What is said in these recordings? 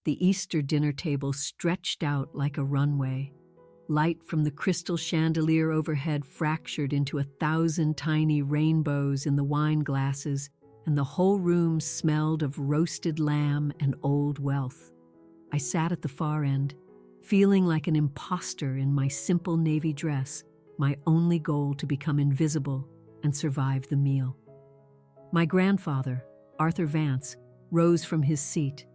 The Easter dinner table stretched out like a runway. Light from the crystal chandelier overhead fractured into 1,000 tiny rainbows in the wine glasses, and the whole room smelled of roasted lamb and old wealth. I sat at the far end, feeling like an imposter in my simple navy dress, my only goal to become invisible and survive the meal. My grandfather, Arthur Vance, rose from his seat.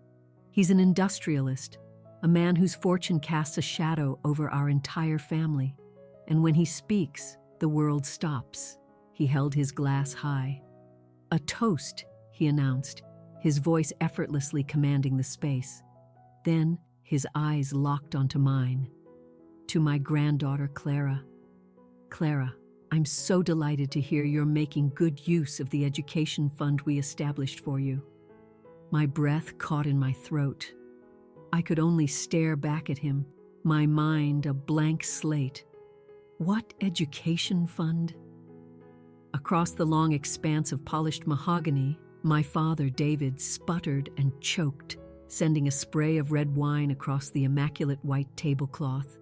He's an industrialist, a man whose fortune casts a shadow over our entire family. And when he speaks, the world stops. He held his glass high. "A toast," he announced, his voice effortlessly commanding the space. Then his eyes locked onto mine. "To my granddaughter, Clara. Clara, I'm so delighted to hear you're making good use of the education fund we established for you." My breath caught in my throat. I could only stare back at him, my mind a blank slate. What education fund? Across the long expanse of polished mahogany, my father, David, sputtered and choked, sending a spray of red wine across the immaculate white tablecloth.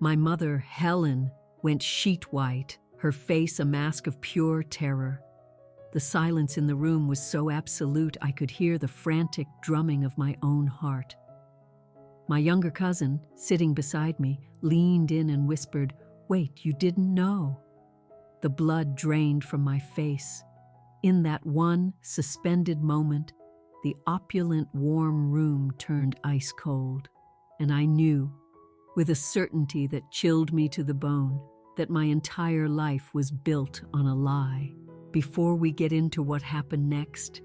My mother, Helen, went sheet white, her face a mask of pure terror. The silence in the room was so absolute I could hear the frantic drumming of my own heart. My younger cousin, sitting beside me, leaned in and whispered, "Wait, you didn't know?" The blood drained from my face. In that one suspended moment, the opulent, warm room turned ice cold, and I knew, with a certainty that chilled me to the bone, that my entire life was built on a lie. Before we get into what happened next,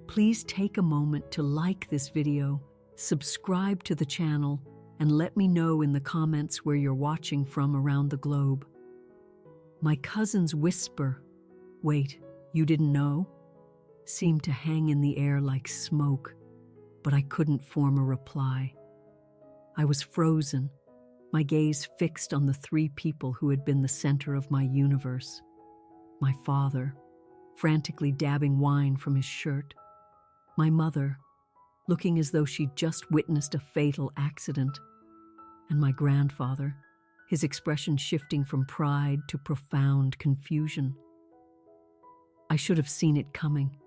please take a moment to like this video, subscribe to the channel, and let me know in the comments where you're watching from around the globe. My cousin's whisper, "Wait, you didn't know?" seemed to hang in the air like smoke, but I couldn't form a reply. I was frozen, my gaze fixed on the three people who had been the center of my universe. My father, frantically dabbing wine from his shirt. My mother, looking as though she'd just witnessed a fatal accident. And my grandfather, his expression shifting from pride to profound confusion. I should have seen it coming.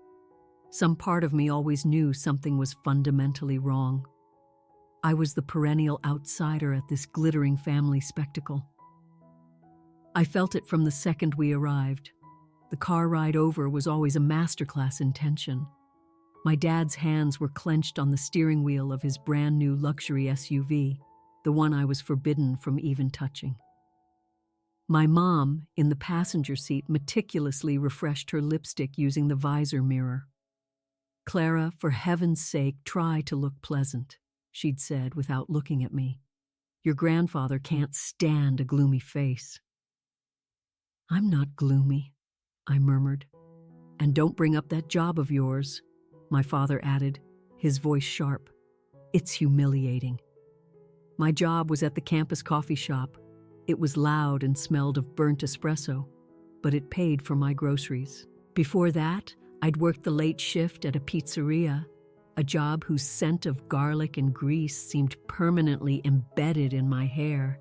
Some part of me always knew something was fundamentally wrong. I was the perennial outsider at this glittering family spectacle. I felt it from the second we arrived. The car ride over was always a masterclass in tension. My dad's hands were clenched on the steering wheel of his brand new luxury SUV, the one I was forbidden from even touching. My mom, in the passenger seat, meticulously refreshed her lipstick using the visor mirror. "Clara, for heaven's sake, try to look pleasant," she'd said without looking at me. "Your grandfather can't stand a gloomy face." "I'm not gloomy," I murmured. "And don't bring up that job of yours," my father added, his voice sharp. "It's humiliating." My job was at the campus coffee shop. It was loud and smelled of burnt espresso, but it paid for my groceries. Before that, I'd worked the late shift at a pizzeria, a job whose scent of garlic and grease seemed permanently embedded in my hair.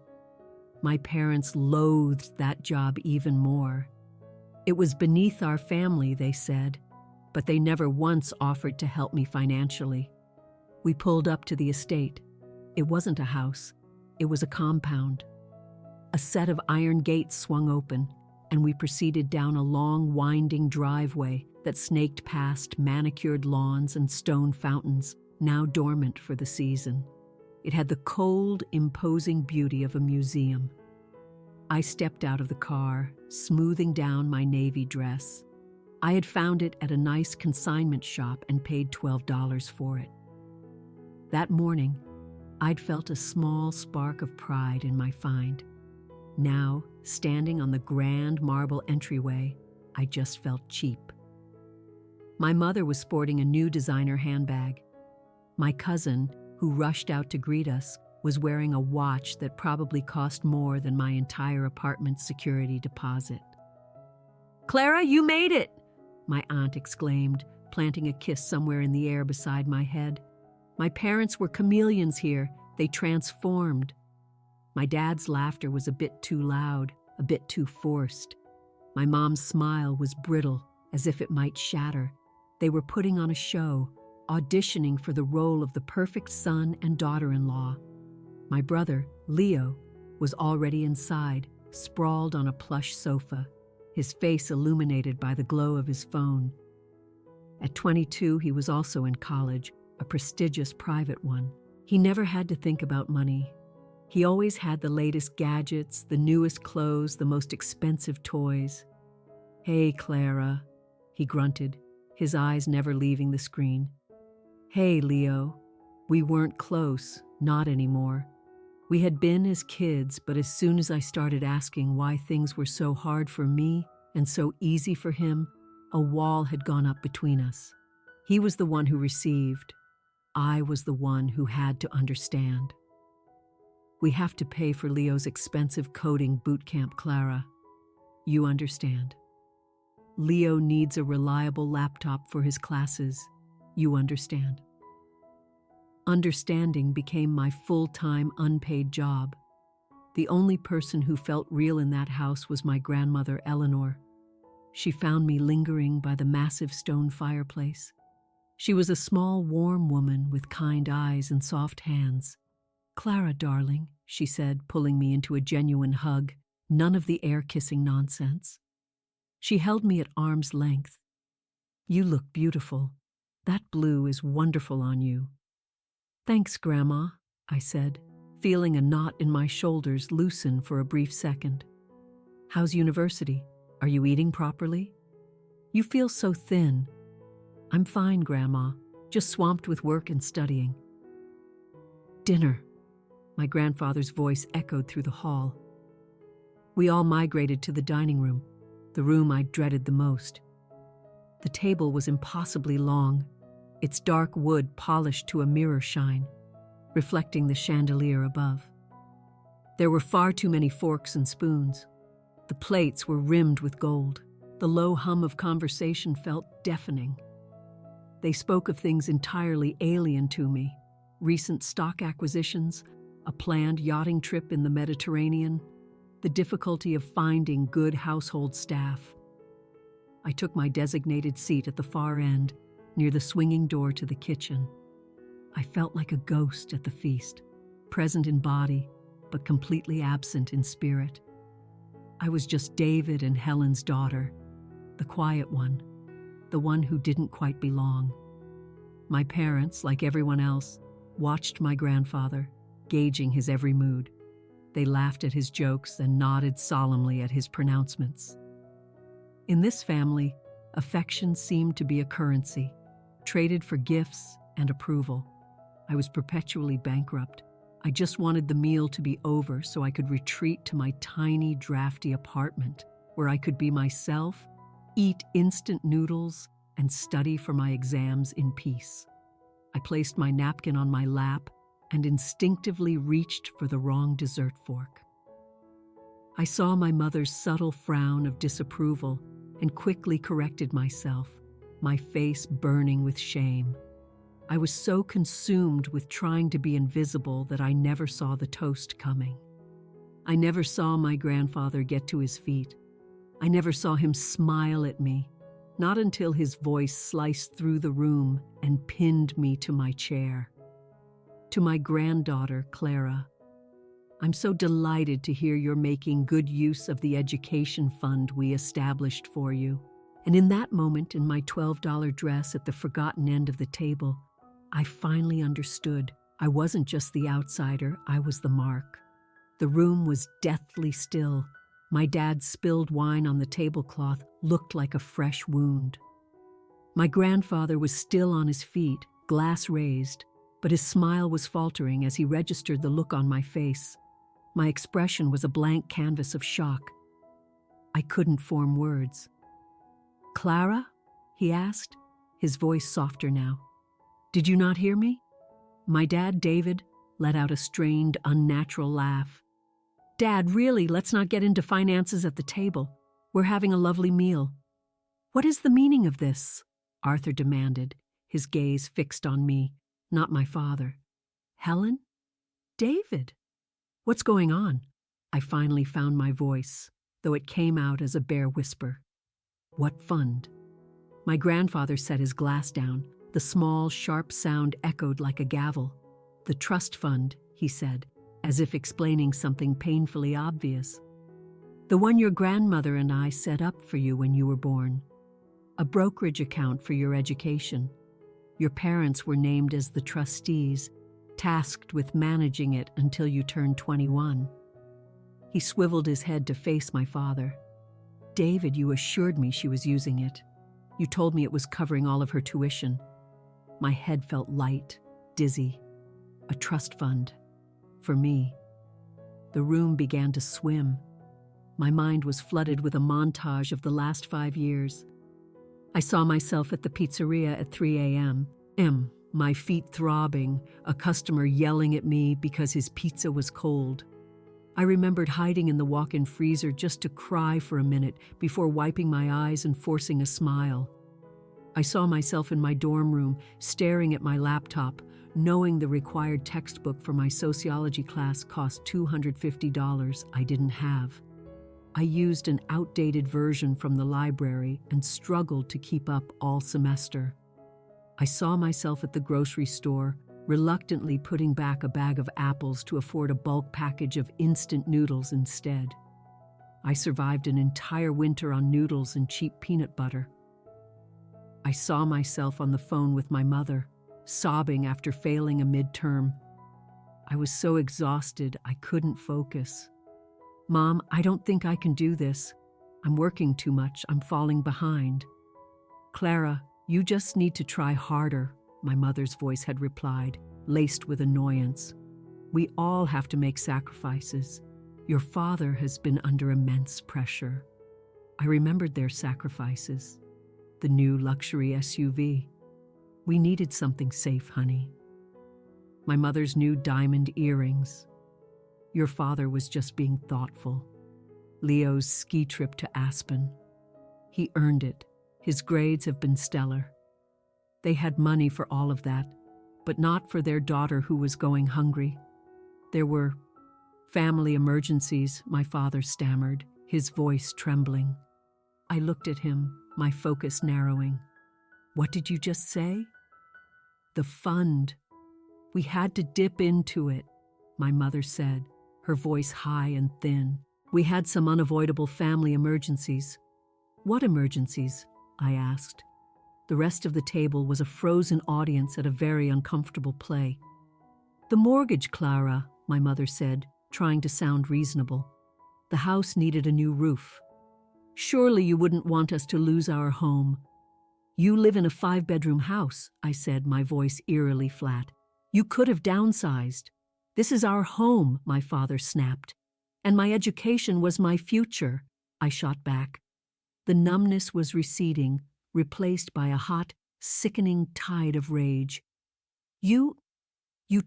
My parents loathed that job even more. It was beneath our family, they said, but they never once offered to help me financially. We pulled up to the estate. It wasn't a house. It was a compound. A set of iron gates swung open, and we proceeded down a long, winding driveway that snaked past manicured lawns and stone fountains, now dormant for the season. It had the cold, imposing beauty of a museum. I stepped out of the car, smoothing down my navy dress. I had found it at a nice consignment shop and paid $12 for it. That morning, I'd felt a small spark of pride in my find. Now, standing on the grand marble entryway, I just felt cheap. My mother was sporting a new designer handbag. My cousin, who rushed out to greet us, was wearing a watch that probably cost more than my entire apartment's security deposit. "Clara, you made it!" my aunt exclaimed, planting a kiss somewhere in the air beside my head. My parents were chameleons here. They transformed. My dad's laughter was a bit too loud, a bit too forced. My mom's smile was brittle, as if it might shatter. They were putting on a show, auditioning for the role of the perfect son and daughter-in-law. My brother, Leo, was already inside, sprawled on a plush sofa, his face illuminated by the glow of his phone. At 22, he was also in college, a prestigious private one. He never had to think about money. He always had the latest gadgets, the newest clothes, the most expensive toys. "Hey, Clara," he grunted, his eyes never leaving the screen. "Hey, Leo." We weren't close, not anymore. We had been as kids, but as soon as I started asking why things were so hard for me and so easy for him, a wall had gone up between us. He was the one who received. I was the one who had to understand. "We have to pay for Leo's expensive coding boot camp, Clara. You understand. Leo needs a reliable laptop for his classes. You understand." Understanding became my full-time unpaid job. The only person who felt real in that house was my grandmother, Eleanor. She found me lingering by the massive stone fireplace. She was a small, warm woman with kind eyes and soft hands. "Clara, darling," she said, pulling me into a genuine hug, none of the air-kissing nonsense. She held me at arm's length. "You look beautiful. That blue is wonderful on you." "Thanks, Grandma," I said, feeling a knot in my shoulders loosen for a brief second. "How's university? Are you eating properly? You feel so thin." "I'm fine, Grandma, just swamped with work and studying." "Dinner." My grandfather's voice echoed through the hall. We all migrated to the dining room, the room I dreaded the most. The table was impossibly long, its dark wood polished to a mirror shine, reflecting the chandelier above. There were far too many forks and spoons. The plates were rimmed with gold. The low hum of conversation felt deafening. They spoke of things entirely alien to me: recent stock acquisitions, a planned yachting trip in the Mediterranean, the difficulty of finding good household staff. I took my designated seat at the far end, near the swinging door to the kitchen. I felt like a ghost at the feast, present in body, but completely absent in spirit. I was just David and Helen's daughter, the quiet one, the one who didn't quite belong. My parents, like everyone else, watched my grandfather, gauging his every mood. They laughed at his jokes and nodded solemnly at his pronouncements. In this family, affection seemed to be a currency, traded for gifts and approval. I was perpetually bankrupt. I just wanted the meal to be over so I could retreat to my tiny, drafty apartment, where I could be myself, eat instant noodles, and study for my exams in peace. I placed my napkin on my lap and instinctively reached for the wrong dessert fork. I saw my mother's subtle frown of disapproval and quickly corrected myself, my face burning with shame. I was so consumed with trying to be invisible that I never saw the toast coming. I never saw my grandfather get to his feet. I never saw him smile at me, not until his voice sliced through the room and pinned me to my chair. To my granddaughter, Clara, "I'm so delighted to hear you're making good use of the education fund we established for you." And in that moment, in my $12 dress at the forgotten end of the table, I finally understood. I wasn't just the outsider, I was the mark. The room was deathly still. My dad's spilled wine on the tablecloth looked like a fresh wound. My grandfather was still on his feet, glass raised, but his smile was faltering as he registered the look on my face. My expression was a blank canvas of shock. I couldn't form words. "Clara?" he asked, his voice softer now. "Did you not hear me?" My dad, David, let out a strained, unnatural laugh. "Dad, really, let's not get into finances at the table. We're having a lovely meal." "What is the meaning of this?" Arthur demanded, his gaze fixed on me. Not my father. Helen? David? What's going on? I finally found my voice, though it came out as a bare whisper. What fund? My grandfather set his glass down. The small, sharp sound echoed like a gavel. The trust fund, he said, as if explaining something painfully obvious. The one your grandmother and I set up for you when you were born. A brokerage account for your education. Your parents were named as the trustees, tasked with managing it until you turned 21. He swiveled his head to face my father. David, you assured me she was using it. You told me it was covering all of her tuition. My head felt light, dizzy. A trust fund. For me. The room began to swim. My mind was flooded with a montage of the last 5 years. I saw myself at the pizzeria at 3 a.m. My feet throbbing, a customer yelling at me because his pizza was cold. I remembered hiding in the walk-in freezer just to cry for a minute before wiping my eyes and forcing a smile. I saw myself in my dorm room, staring at my laptop, knowing the required textbook for my sociology class cost $250 I didn't have. I used an outdated version from the library and struggled to keep up all semester. I saw myself at the grocery store, reluctantly putting back a bag of apples to afford a bulk package of instant noodles instead. I survived an entire winter on noodles and cheap peanut butter. I saw myself on the phone with my mother, sobbing after failing a midterm. I was so exhausted I couldn't focus. Mom, I don't think I can do this. I'm working too much. I'm falling behind. Clara, you just need to try harder, my mother's voice had replied, laced with annoyance. We all have to make sacrifices. Your father has been under immense pressure. I remembered their sacrifices. The new luxury SUV. We needed something safe, honey. My mother's new diamond earrings. Your father was just being thoughtful. Leo's ski trip to Aspen. He earned it. His grades have been stellar. They had money for all of that, but not for their daughter who was going hungry. There were family emergencies, my father stammered, his voice trembling. I looked at him, my focus narrowing. What did you just say? The fund. We had to dip into it, my mother said, her voice high and thin. We had some unavoidable family emergencies. What emergencies? I asked. The rest of the table was a frozen audience at a very uncomfortable play. The mortgage, Clara, my mother said, trying to sound reasonable. The house needed a new roof. Surely you wouldn't want us to lose our home. You live in a 5-bedroom house, I said, my voice eerily flat. You could have downsized. This is our home, my father snapped. And my education was my future, I shot back. The numbness was receding, replaced by a hot, sickening tide of rage. You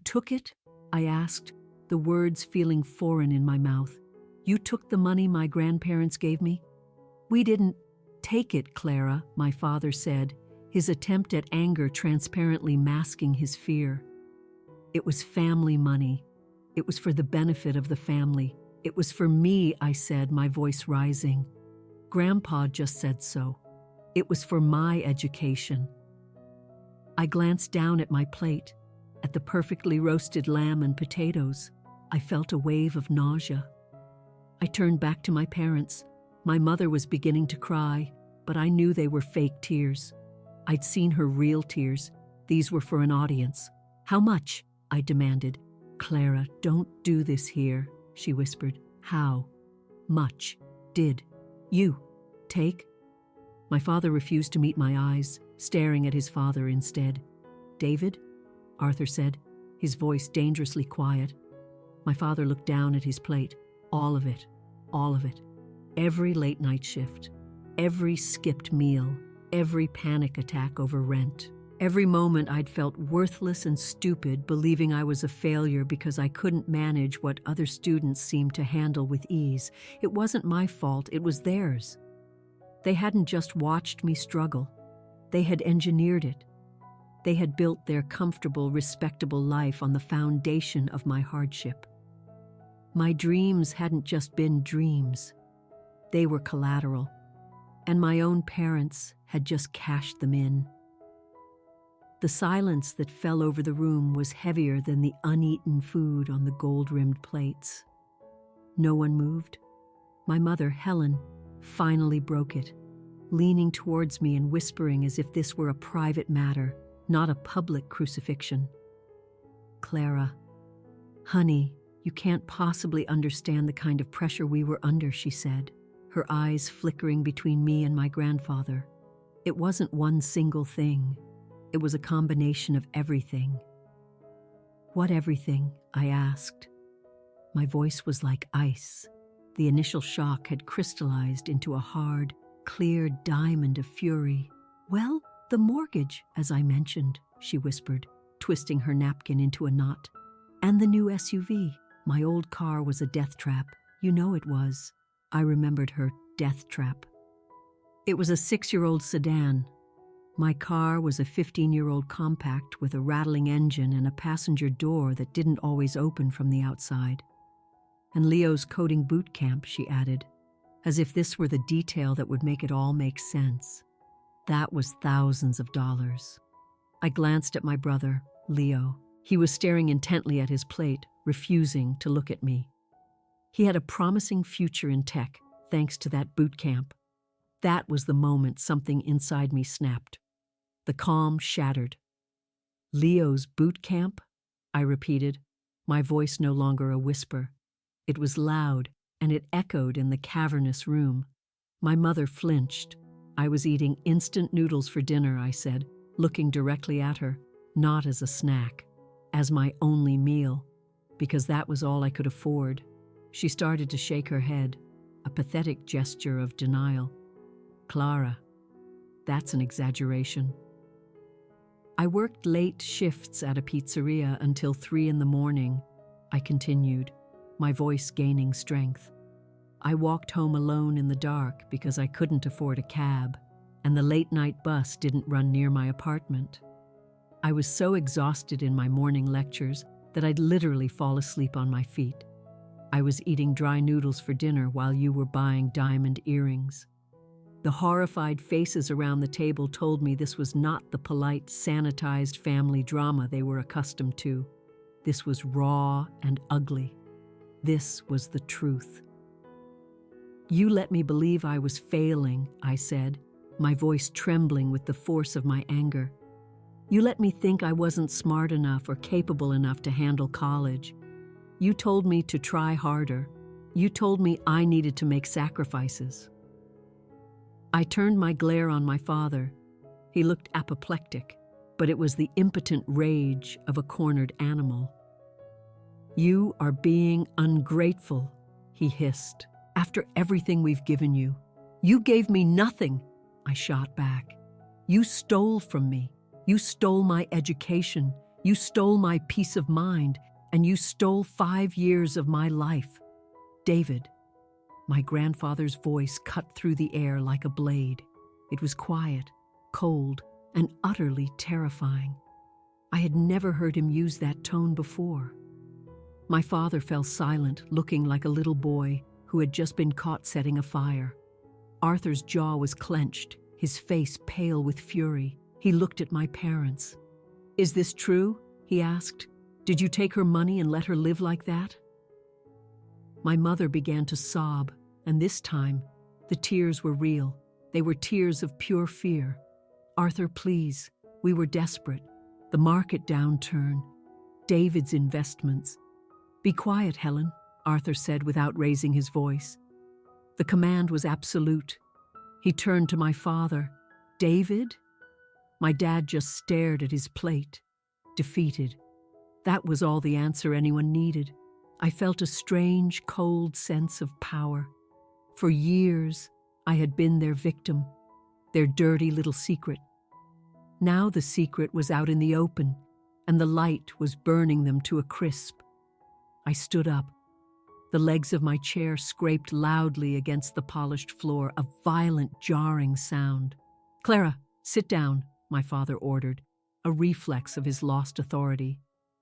took it? I asked, the words feeling foreign in my mouth. You took the money my grandparents gave me? We didn't take it, Clara, my father said, his attempt at anger transparently masking his fear. It was family money. It was for the benefit of the family. It was for me, I said, my voice rising. Grandpa just said so. It was for my education. I glanced down at my plate, at the perfectly roasted lamb and potatoes. I felt a wave of nausea. I turned back to my parents. My mother was beginning to cry, but I knew they were fake tears. I'd seen her real tears. These were for an audience. How much? I demanded. Clara, don't do this here, she whispered. How much did you take? My father refused to meet my eyes, staring at his father instead. David? Arthur said, his voice dangerously quiet. My father looked down at his plate. All of it. All of it. Every late night shift. Every skipped meal. Every panic attack over rent. Every moment I'd felt worthless and stupid, believing I was a failure because I couldn't manage what other students seemed to handle with ease. It wasn't my fault, it was theirs. They hadn't just watched me struggle. They had engineered it. They had built their comfortable, respectable life on the foundation of my hardship. My dreams hadn't just been dreams. They were collateral, and my own parents had just cashed them in. The silence that fell over the room was heavier than the uneaten food on the gold-rimmed plates. No one moved. My mother, Helen, finally broke it, leaning towards me and whispering as if this were a private matter, not a public crucifixion. "Clara, honey, you can't possibly understand the kind of pressure we were under," she said, her eyes flickering between me and my grandfather. It wasn't one single thing. It was a combination of everything. "What everything?" I asked. My voice was like ice. The initial shock had crystallized into a hard, clear diamond of fury. "Well, the mortgage, as I mentioned," she whispered, twisting her napkin into a knot. "And the new SUV. My old car was a death trap. You know it was." I remembered her death trap. It was a 6-year-old sedan. My car was a 15-year-old compact with a rattling engine and a passenger door that didn't always open from the outside. "And Leo's coding boot camp," she added, as if this were the detail that would make it all make sense. That was thousands of dollars. I glanced at my brother, Leo. He was staring intently at his plate, refusing to look at me. He had a promising future in tech, thanks to that boot camp. That was the moment something inside me snapped. The calm shattered. "Leo's boot camp?" I repeated, my voice no longer a whisper. It was loud, and it echoed in the cavernous room. My mother flinched. "I was eating instant noodles for dinner," I said, looking directly at her, not as a snack, as my only meal, because that was all I could afford. She started to shake her head, a pathetic gesture of denial. "Clara, that's an exaggeration." "I worked late shifts at a pizzeria until 3 in the morning, I continued, my voice gaining strength. "I walked home alone in the dark because I couldn't afford a cab, and the late-night bus didn't run near my apartment. I was so exhausted in my morning lectures that I'd literally fall asleep on my feet. I was eating dry noodles for dinner while you were buying diamond earrings." The horrified faces around the table told me this was not the polite, sanitized family drama they were accustomed to. This was raw and ugly. This was the truth. "You let me believe I was failing," I said, my voice trembling with the force of my anger. "You let me think I wasn't smart enough or capable enough to handle college. You told me to try harder. You told me I needed to make sacrifices." I turned my glare on my father. He looked apoplectic, but it was the impotent rage of a cornered animal. "You are being ungrateful," he hissed. "After everything we've given you. You gave me nothing," I shot back. "You stole from me. You stole my education. You stole my peace of mind. And you stole 5 years of my life. David." My grandfather's voice cut through the air like a blade. It was quiet, cold, and utterly terrifying. I had never heard him use that tone before. My father fell silent, looking like a little boy who had just been caught setting a fire. Arthur's jaw was clenched, his face pale with fury. He looked at my parents. "Is this true?" he asked. "Did you take her money and let her live like that?" My mother began to sob, and this time, the tears were real. They were tears of pure fear. "Arthur, please. We were desperate. The market downturn. David's investments." "Be quiet, Helen," Arthur said without raising his voice. The command was absolute. He turned to my father. "David?" My dad just stared at his plate, defeated. That was all the answer anyone needed. I felt a strange, cold sense of power. For years, I had been their victim, their dirty little secret. Now the secret was out in the open, and the light was burning them to a crisp. I stood up. The legs of my chair scraped loudly against the polished floor, a violent, jarring sound. "Clara, sit down," my father ordered. a reflex of his lost authority.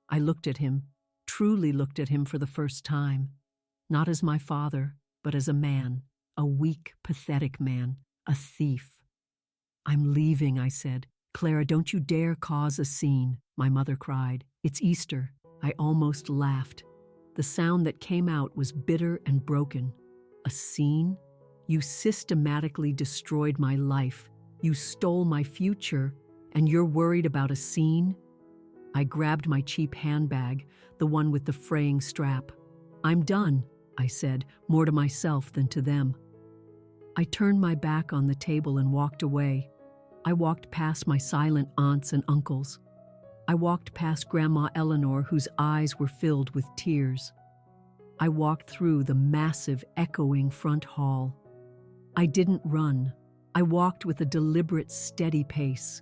I looked at him, truly looked at him for the first time, not as my father, but as a man, a weak, pathetic man, a thief. "I'm leaving," I said. "Clara, don't you dare cause a scene," my mother cried. "It's Easter." I almost laughed. The sound that came out was bitter and broken. "A scene? You systematically destroyed my life. You stole my future, and you're worried about a scene?" I grabbed my cheap handbag, the one with the fraying strap. "I'm done," I said, more to myself than to them. I turned my back on the table and walked away. I walked past my silent aunts and uncles. I walked past Grandma Eleanor, whose eyes were filled with tears. I walked through the massive, echoing front hall. I didn't run. I walked with a deliberate, steady pace.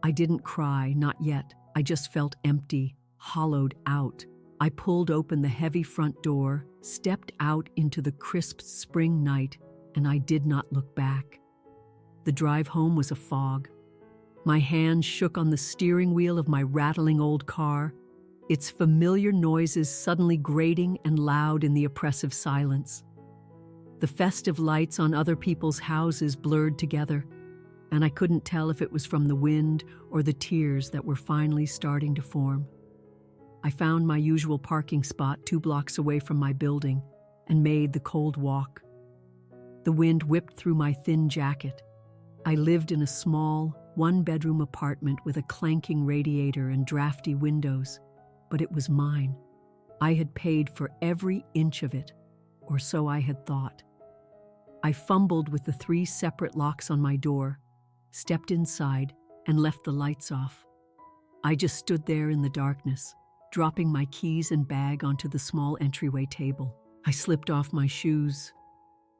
I didn't cry, not yet. I just felt empty, hollowed out. I pulled open the heavy front door, stepped out into the crisp spring night, and I did not look back. The drive home was a fog. My hands shook on the steering wheel of my rattling old car, its familiar noises suddenly grating and loud in the oppressive silence. The festive lights on other people's houses blurred together, and I couldn't tell if it was from the wind or the tears that were finally starting to form. I found my usual parking spot 2 blocks away from my building and made the cold walk. The wind whipped through my thin jacket. I lived in a small, 1-bedroom apartment with a clanking radiator and drafty windows, but it was mine. I had paid for every inch of it, or so I had thought. I fumbled with the 3 separate locks on my door, stepped inside, and left the lights off. I just stood there in the darkness, dropping my keys and bag onto the small entryway table. I slipped off my shoes.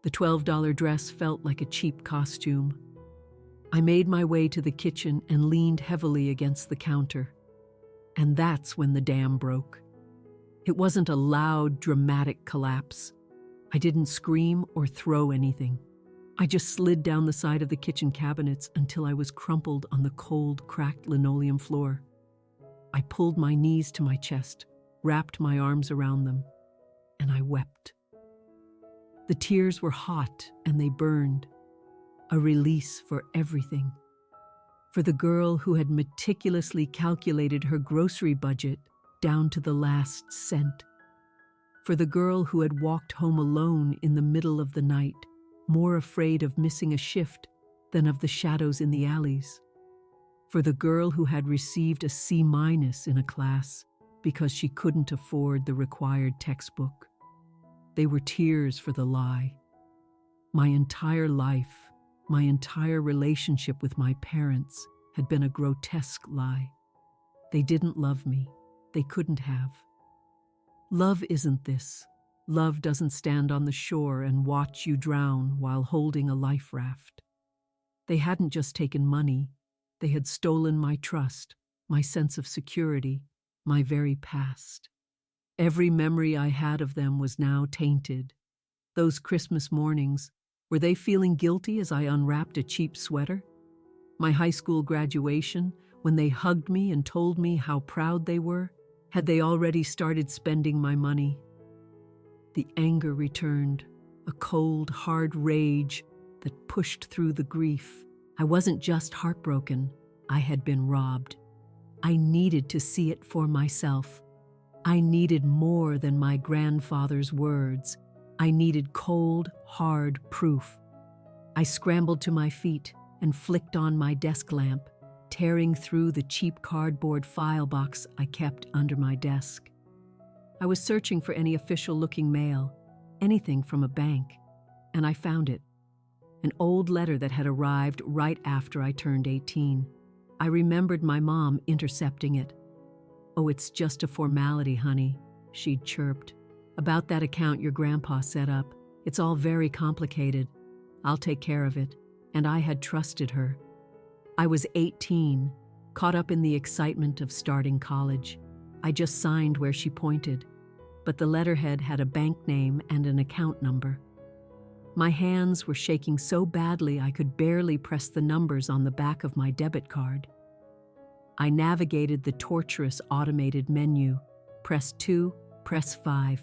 The $12 dress felt like a cheap costume. I made my way to the kitchen and leaned heavily against the counter. And that's when the dam broke. It wasn't a loud, dramatic collapse. I didn't scream or throw anything. I just slid down the side of the kitchen cabinets until I was crumpled on the cold, cracked linoleum floor. I pulled my knees to my chest, wrapped my arms around them, and I wept. The tears were hot and they burned, a release for everything. For the girl who had meticulously calculated her grocery budget down to the last cent. For the girl who had walked home alone in the middle of the night, more afraid of missing a shift than of the shadows in the alleys. For the girl who had received a C- in a class because she couldn't afford the required textbook. They were tears for the lie. My entire life, my entire relationship with my parents had been a grotesque lie. They didn't love me. They couldn't have. Love isn't this. Love doesn't stand on the shore and watch you drown while holding a life raft. They hadn't just taken money. They had stolen my trust, my sense of security, my very past. Every memory I had of them was now tainted. Those Christmas mornings, were they feeling guilty as I unwrapped a cheap sweater? My high school graduation, when they hugged me and told me how proud they were, had they already started spending my money? The anger returned, a cold, hard rage that pushed through the grief. I wasn't just heartbroken, I had been robbed. I needed to see it for myself. I needed more than my grandfather's words. I needed cold, hard proof. I scrambled to my feet and flicked on my desk lamp, tearing through the cheap cardboard file box I kept under my desk. I was searching for any official-looking mail, anything from a bank, and I found it. An old letter that had arrived right after I turned 18. I remembered my mom intercepting it. "Oh, it's just a formality, honey," she'd chirped. "About that account your grandpa set up. It's all very complicated. I'll take care of it." And I had trusted her. I was 18, caught up in the excitement of starting college. I just signed where she pointed, but the letterhead had a bank name and an account number. My hands were shaking so badly I could barely press the numbers on the back of my debit card. I navigated the torturous automated menu. Press 2, press 5,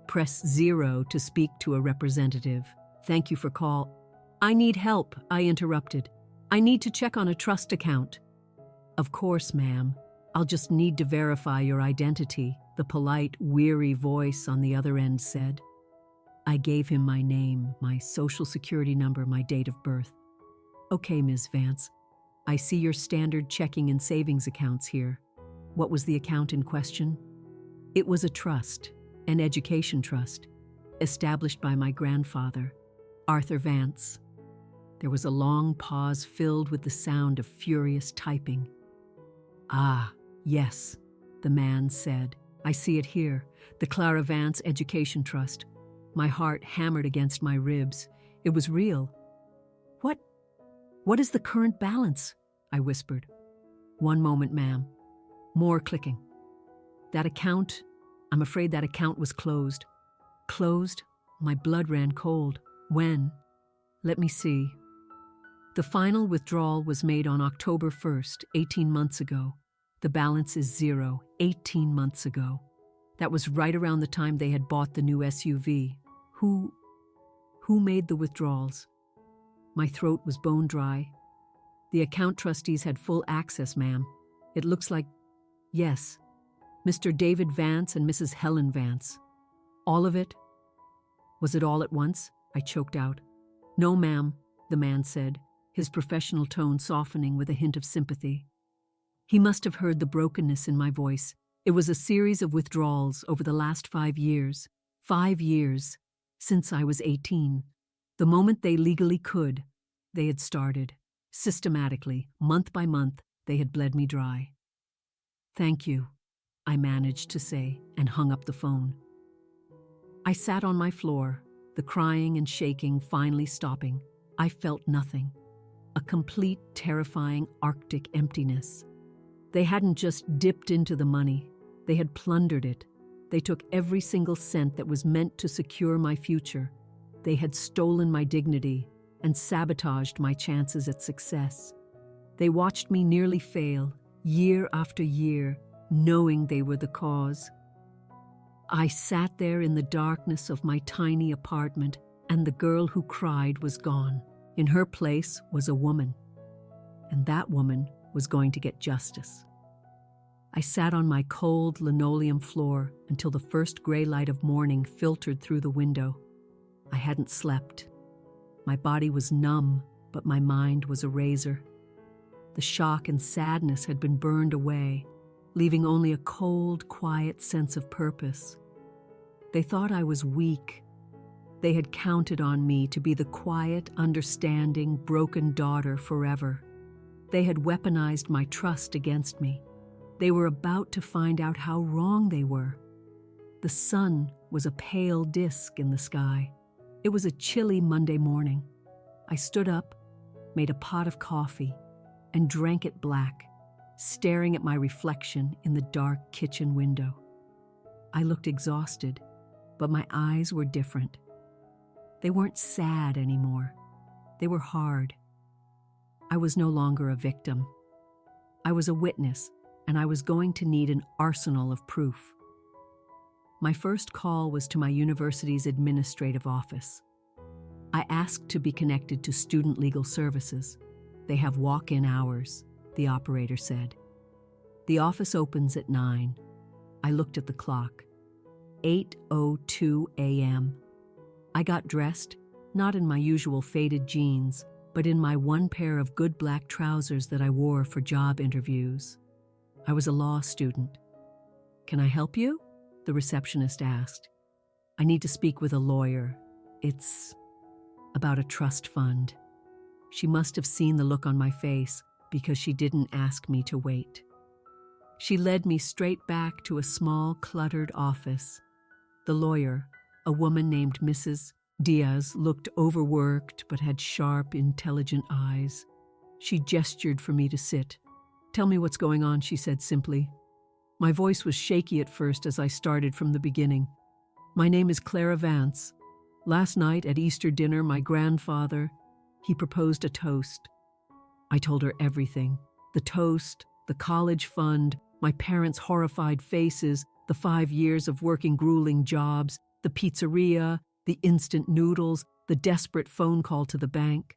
press 0 to speak to a representative. Thank you for call. I need help, I interrupted. I need to check on a trust account. Of course, ma'am. I'll just need to verify your identity, the polite, weary voice on the other end said. I gave him my name, my social security number, my date of birth. Okay, Ms. Vance. I see your standard checking and savings accounts here. What was the account in question? It was a trust, an education trust, established by my grandfather, Arthur Vance. There was a long pause filled with the sound of furious typing. Ah, yes, the man said. I see it here, the Clara Vance Education Trust. My heart hammered against my ribs. It was real. What is the current balance? I whispered. One moment, ma'am. More clicking. I'm afraid that account was closed. Closed? My blood ran cold. When? Let me see. The final withdrawal was made on October 1st, 18 months ago. The balance is 0, 18 months ago. That was right around the time they had bought the new SUV. Who made the withdrawals? My throat was bone dry. The account trustees had full access, ma'am. It looks like, yes, Mr. David Vance and Mrs. Helen Vance. All of it? Was it all at once? I choked out. No, ma'am, the man said, his professional tone softening with a hint of sympathy. He must have heard the brokenness in my voice. It was a series of withdrawals over the last 5 years. 5 years, since I was 18. The moment they legally could, they had started. Systematically, month by month, they had bled me dry. Thank you, I managed to say, and hung up the phone. I sat on my floor, the crying and shaking finally stopping. I felt nothing. A complete, terrifying, Arctic emptiness. They hadn't just dipped into the money. They had plundered it. They took every single cent that was meant to secure my future. They had stolen my dignity and sabotaged my chances at success. They watched me nearly fail, year after year, knowing they were the cause. I sat there in the darkness of my tiny apartment, and the girl who cried was gone. In her place was a woman, and that woman was going to get justice. I sat on my cold linoleum floor until the first gray light of morning filtered through the window. I hadn't slept. My body was numb, but my mind was a razor. The shock and sadness had been burned away, leaving only a cold, quiet sense of purpose. They thought I was weak. They had counted on me to be the quiet, understanding, broken daughter forever. They had weaponized my trust against me. They were about to find out how wrong they were. The sun was a pale disk in the sky. It was a chilly Monday morning. I stood up, made a pot of coffee, and drank it black, staring at my reflection in the dark kitchen window. I looked exhausted, but my eyes were different. They weren't sad anymore. They were hard. I was no longer a victim. I was a witness, and I was going to need an arsenal of proof. My first call was to my university's administrative office. I asked to be connected to Student Legal Services. They have walk-in hours, the operator said. The office opens at 9. I looked at the clock. 8:02 a.m. I got dressed, not in my usual faded jeans, but in my one pair of good black trousers that I wore for job interviews. I was a law student. "Can I help you?" the receptionist asked. "I need to speak with a lawyer. It's about a trust fund." She must have seen the look on my face because she didn't ask me to wait. She led me straight back to a small, cluttered office. The lawyer, a woman named Mrs. Diaz, looked overworked but had sharp, intelligent eyes. She gestured for me to sit. "Tell me what's going on," she said simply. My voice was shaky at first as I started from the beginning. "My name is Clara Vance. Last night at Easter dinner, my grandfather, he proposed a toast." I told her everything. The toast, the college fund, my parents' horrified faces, the 5 years of working grueling jobs, the pizzeria, the instant noodles, the desperate phone call to the bank.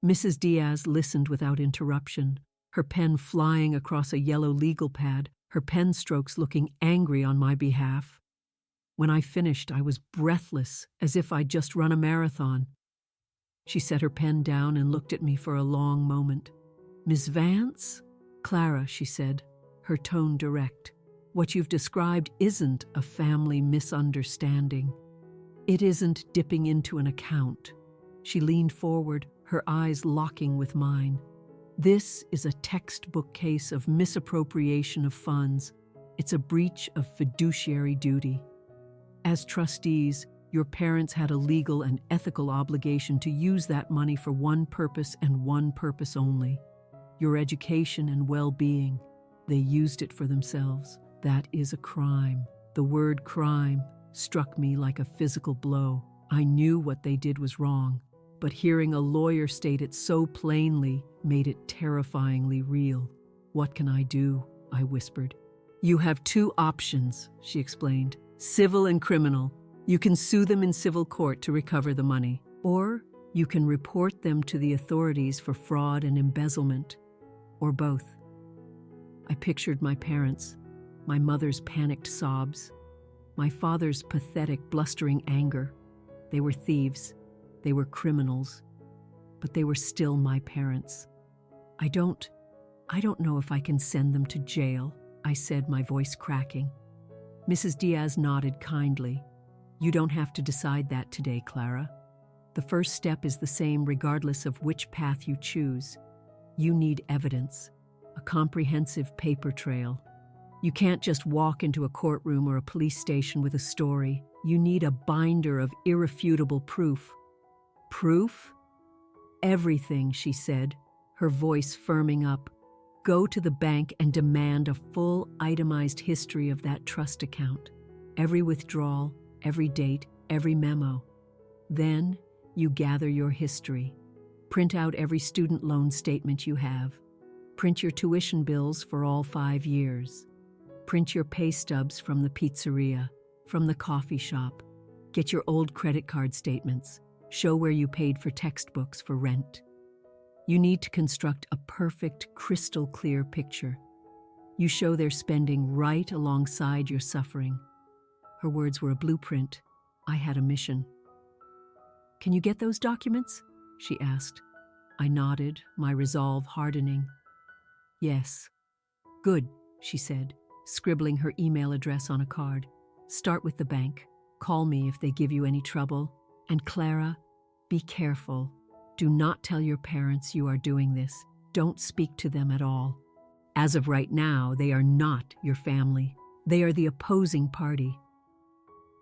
Mrs. Diaz listened without interruption, her pen flying across a yellow legal pad, her pen strokes looking angry on my behalf. When I finished, I was breathless, as if I'd just run a marathon. She set her pen down and looked at me for a long moment. "Miss Vance?" "Clara," she said, her tone direct. "What you've described isn't a family misunderstanding. It isn't dipping into an account." She leaned forward, her eyes locking with mine. "This is a textbook case of misappropriation of funds. It's a breach of fiduciary duty. As trustees, your parents had a legal and ethical obligation to use that money for one purpose and one purpose only: your education and well-being. They used it for themselves. That is a crime." The word crime struck me like a physical blow. I knew what they did was wrong, but hearing a lawyer state it so plainly made it terrifyingly real. "What can I do?" I whispered. "You have 2 options," she explained. "Civil and criminal. You can sue them in civil court to recover the money, or you can report them to the authorities for fraud and embezzlement, or both." I pictured my parents, my mother's panicked sobs, my father's pathetic, blustering anger. They were thieves. They were criminals. But they were still my parents. I don't know if I can send them to jail," I said, my voice cracking. Mrs. Diaz nodded kindly. "You don't have to decide that today, Clara. The first step is the same regardless of which path you choose. You need evidence, a comprehensive paper trail. You can't just walk into a courtroom or a police station with a story. You need a binder of irrefutable proof." "Proof?" "Everything," she said, her voice firming up. "Go to the bank and demand a full, itemized history of that trust account. Every withdrawal, every date, every memo. Then you gather your history. Print out every student loan statement you have. Print your tuition bills for all 5 years. Print your pay stubs from the pizzeria, from the coffee shop. Get your old credit card statements. Show where you paid for textbooks, for rent. You need to construct a perfect, crystal clear picture. You show their spending right alongside your suffering." Her words were a blueprint. I had a mission. "Can you get those documents?" she asked. I nodded, my resolve hardening. "Yes." "Good," she said, scribbling her email address on a card. "Start with the bank. Call me if they give you any trouble. And Clara, be careful. Do not tell your parents you are doing this. Don't speak to them at all. As of right now, they are not your family. They are the opposing party."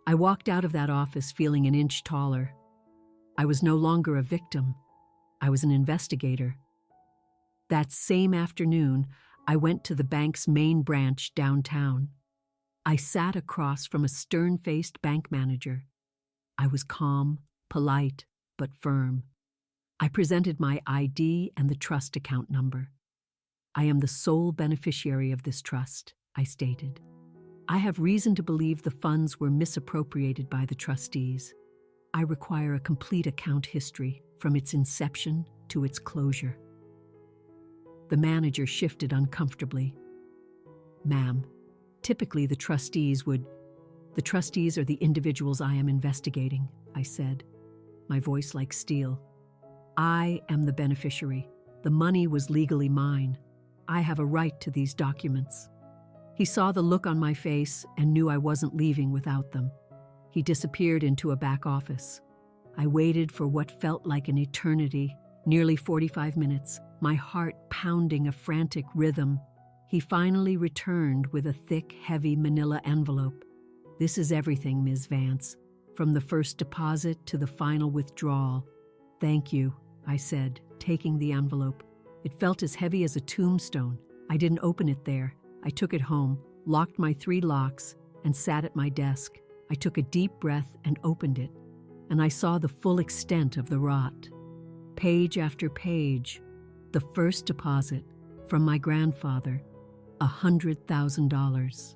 I walked out of that office feeling an inch taller. I was no longer a victim. I was an investigator. That same afternoon, I went to the bank's main branch downtown. I sat across from a stern-faced bank manager. I was calm, polite, but firm. I presented my ID and the trust account number. "I am the sole beneficiary of this trust," I stated. "I have reason to believe the funds were misappropriated by the trustees. I require a complete account history from its inception to its closure." The manager shifted uncomfortably. "Ma'am, typically the trustees are the individuals I am investigating," I said, my voice like steel. "I am the beneficiary. The money was legally mine. I have a right to these documents." He saw the look on my face and knew I wasn't leaving without them. He disappeared into a back office. I waited for what felt like an eternity, nearly 45 minutes, my heart pounding a frantic rhythm. He finally returned with a thick, heavy manila envelope. "This is everything, Ms. Vance, from the first deposit to the final withdrawal." "Thank you," I said, taking the envelope. It felt as heavy as a tombstone. I didn't open it there. I took it home, locked my 3 locks, and sat at my desk. I took a deep breath and opened it, and I saw the full extent of the rot. Page after page, the first deposit, From my grandfather, $100,000.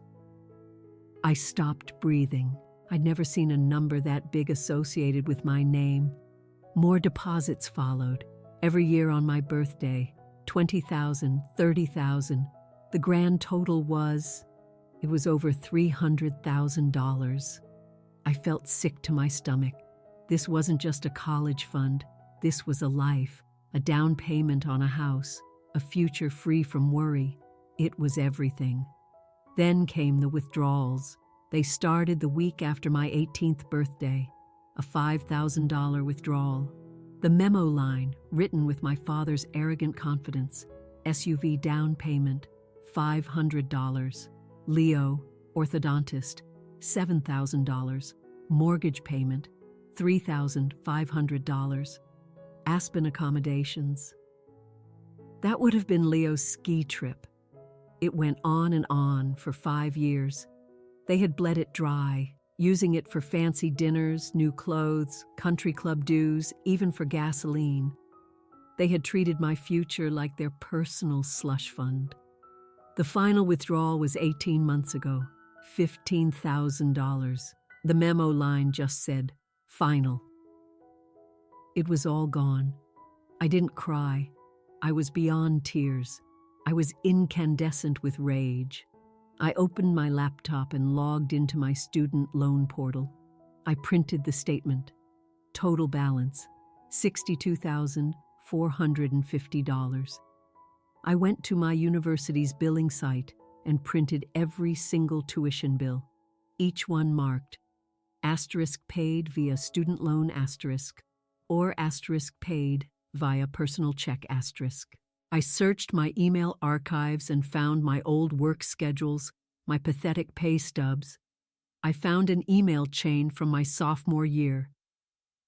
I stopped breathing. I'd never seen a number that big associated with my name. More deposits followed. Every year on my birthday, $20,000, $30,000. The grand total was over $300,000. I felt sick to my stomach. This wasn't just a college fund. This was a life, a down payment on a house, a future free from worry. It was everything. Then came the withdrawals. They started the week after my 18th birthday, a $5,000 withdrawal. The memo line, written with my father's arrogant confidence, SUV down payment, $500. Leo, orthodontist, $7,000. Mortgage payment, $3,500. Aspen accommodations. That would have been Leo's ski trip. It went on and on for 5 years. They had bled it dry, using it for fancy dinners, new clothes, country club dues, even for gasoline. They had treated my future like their personal slush fund. The final withdrawal was 18 months ago, $15,000. The memo line just said, final. It was all gone. I didn't cry. I was beyond tears. I was incandescent with rage. I opened my laptop and logged into my student loan portal. I printed the statement. Total balance, $62,450. I went to my university's billing site and printed every single tuition bill, each one marked asterisk paid via student loan asterisk or asterisk paid via personal check asterisk. I searched my email archives and found my old work schedules, my pathetic pay stubs. I found an email chain from my sophomore year.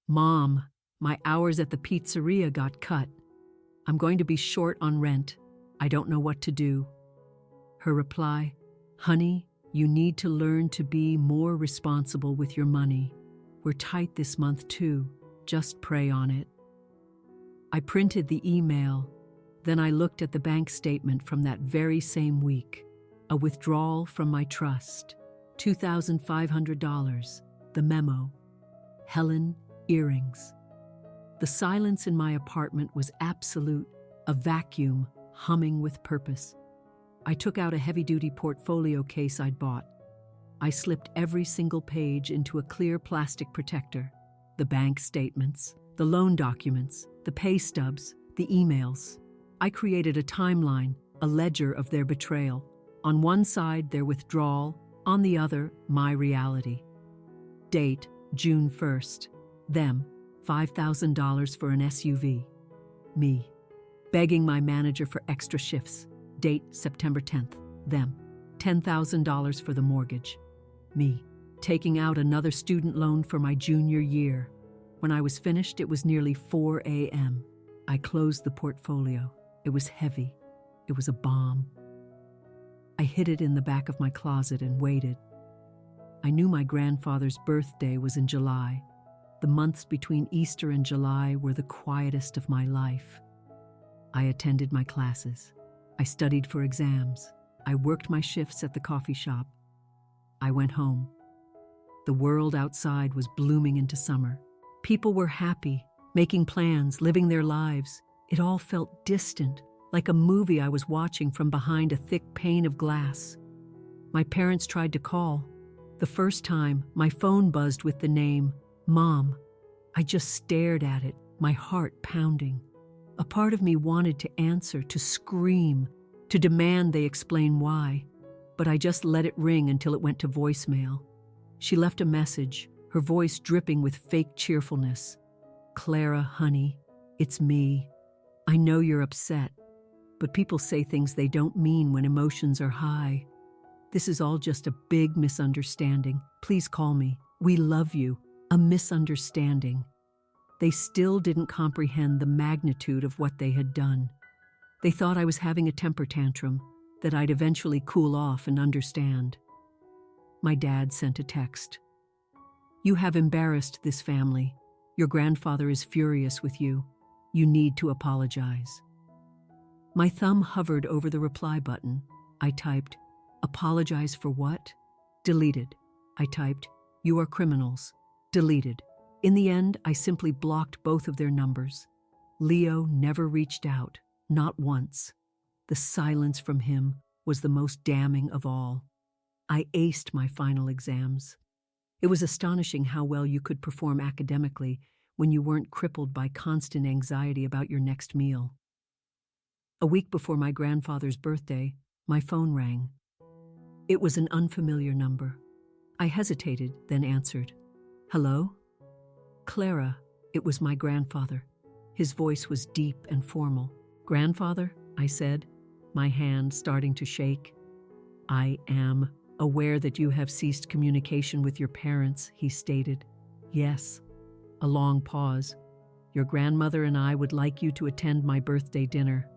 Mom, my hours at the pizzeria got cut. I'm going to be short on rent. I don't know what to do. Her reply, honey, you need to learn to be more responsible with your money. We're tight this month too. Just pray on it. I printed the email. Then I looked at the bank statement from that very same week. A withdrawal from my trust. $2,500. The memo. Helen, earrings. The silence in my apartment was absolute, a vacuum humming with purpose. I took out a heavy-duty portfolio case I'd bought. I slipped every single page into a clear plastic protector. The bank statements, the loan documents, the pay stubs, the emails. I created a timeline, a ledger of their betrayal. On one side, their withdrawal, on the other, my reality. Date, June 1st. Them, $5,000 for an SUV. Me, begging my manager for extra shifts. Date, September 10th. Them, $10,000 for the mortgage. Me, taking out another student loan for my junior year. When I was finished, it was nearly 4 a.m. I closed the portfolio. It was heavy. It was a bomb. I hid it in the back of my closet and waited. I knew my grandfather's birthday was in July. The months between Easter and July were the quietest of my life. I attended my classes. I studied for exams. I worked my shifts at the coffee shop. I went home. The world outside was blooming into summer. People were happy, making plans, living their lives. It all felt distant, like a movie I was watching from behind a thick pane of glass. My parents tried to call. The first time, my phone buzzed with the name, Mom. I just stared at it, my heart pounding. A part of me wanted to answer, to scream, to demand they explain why, but I just let it ring until it went to voicemail. She left a message, her voice dripping with fake cheerfulness. Clara, honey, it's me. I know you're upset, but people say things they don't mean when emotions are high. This is all just a big misunderstanding. Please call me. We love you. A misunderstanding. They still didn't comprehend the magnitude of what they had done. They thought I was having a temper tantrum, that I'd eventually cool off and understand. My dad sent a text. You have embarrassed this family. Your grandfather is furious with you. You need to apologize. My thumb hovered over the reply button. I typed, "Apologize for what?" Deleted. I typed, "You are criminals." Deleted. In the end, I simply blocked both of their numbers. Leo never reached out, not once. The silence from him was the most damning of all. I aced my final exams. It was astonishing how well you could perform academically when you weren't crippled by constant anxiety about your next meal. A week before my grandfather's birthday, my phone rang. It was an unfamiliar number. I hesitated, then answered. "Hello?" "Clara," it was my grandfather. His voice was deep and formal. "Grandfather," I said, my hand starting to shake. "I am aware that you have ceased communication with your parents," he stated. "Yes." A long pause. "Your grandmother and I would like you to attend my birthday dinner."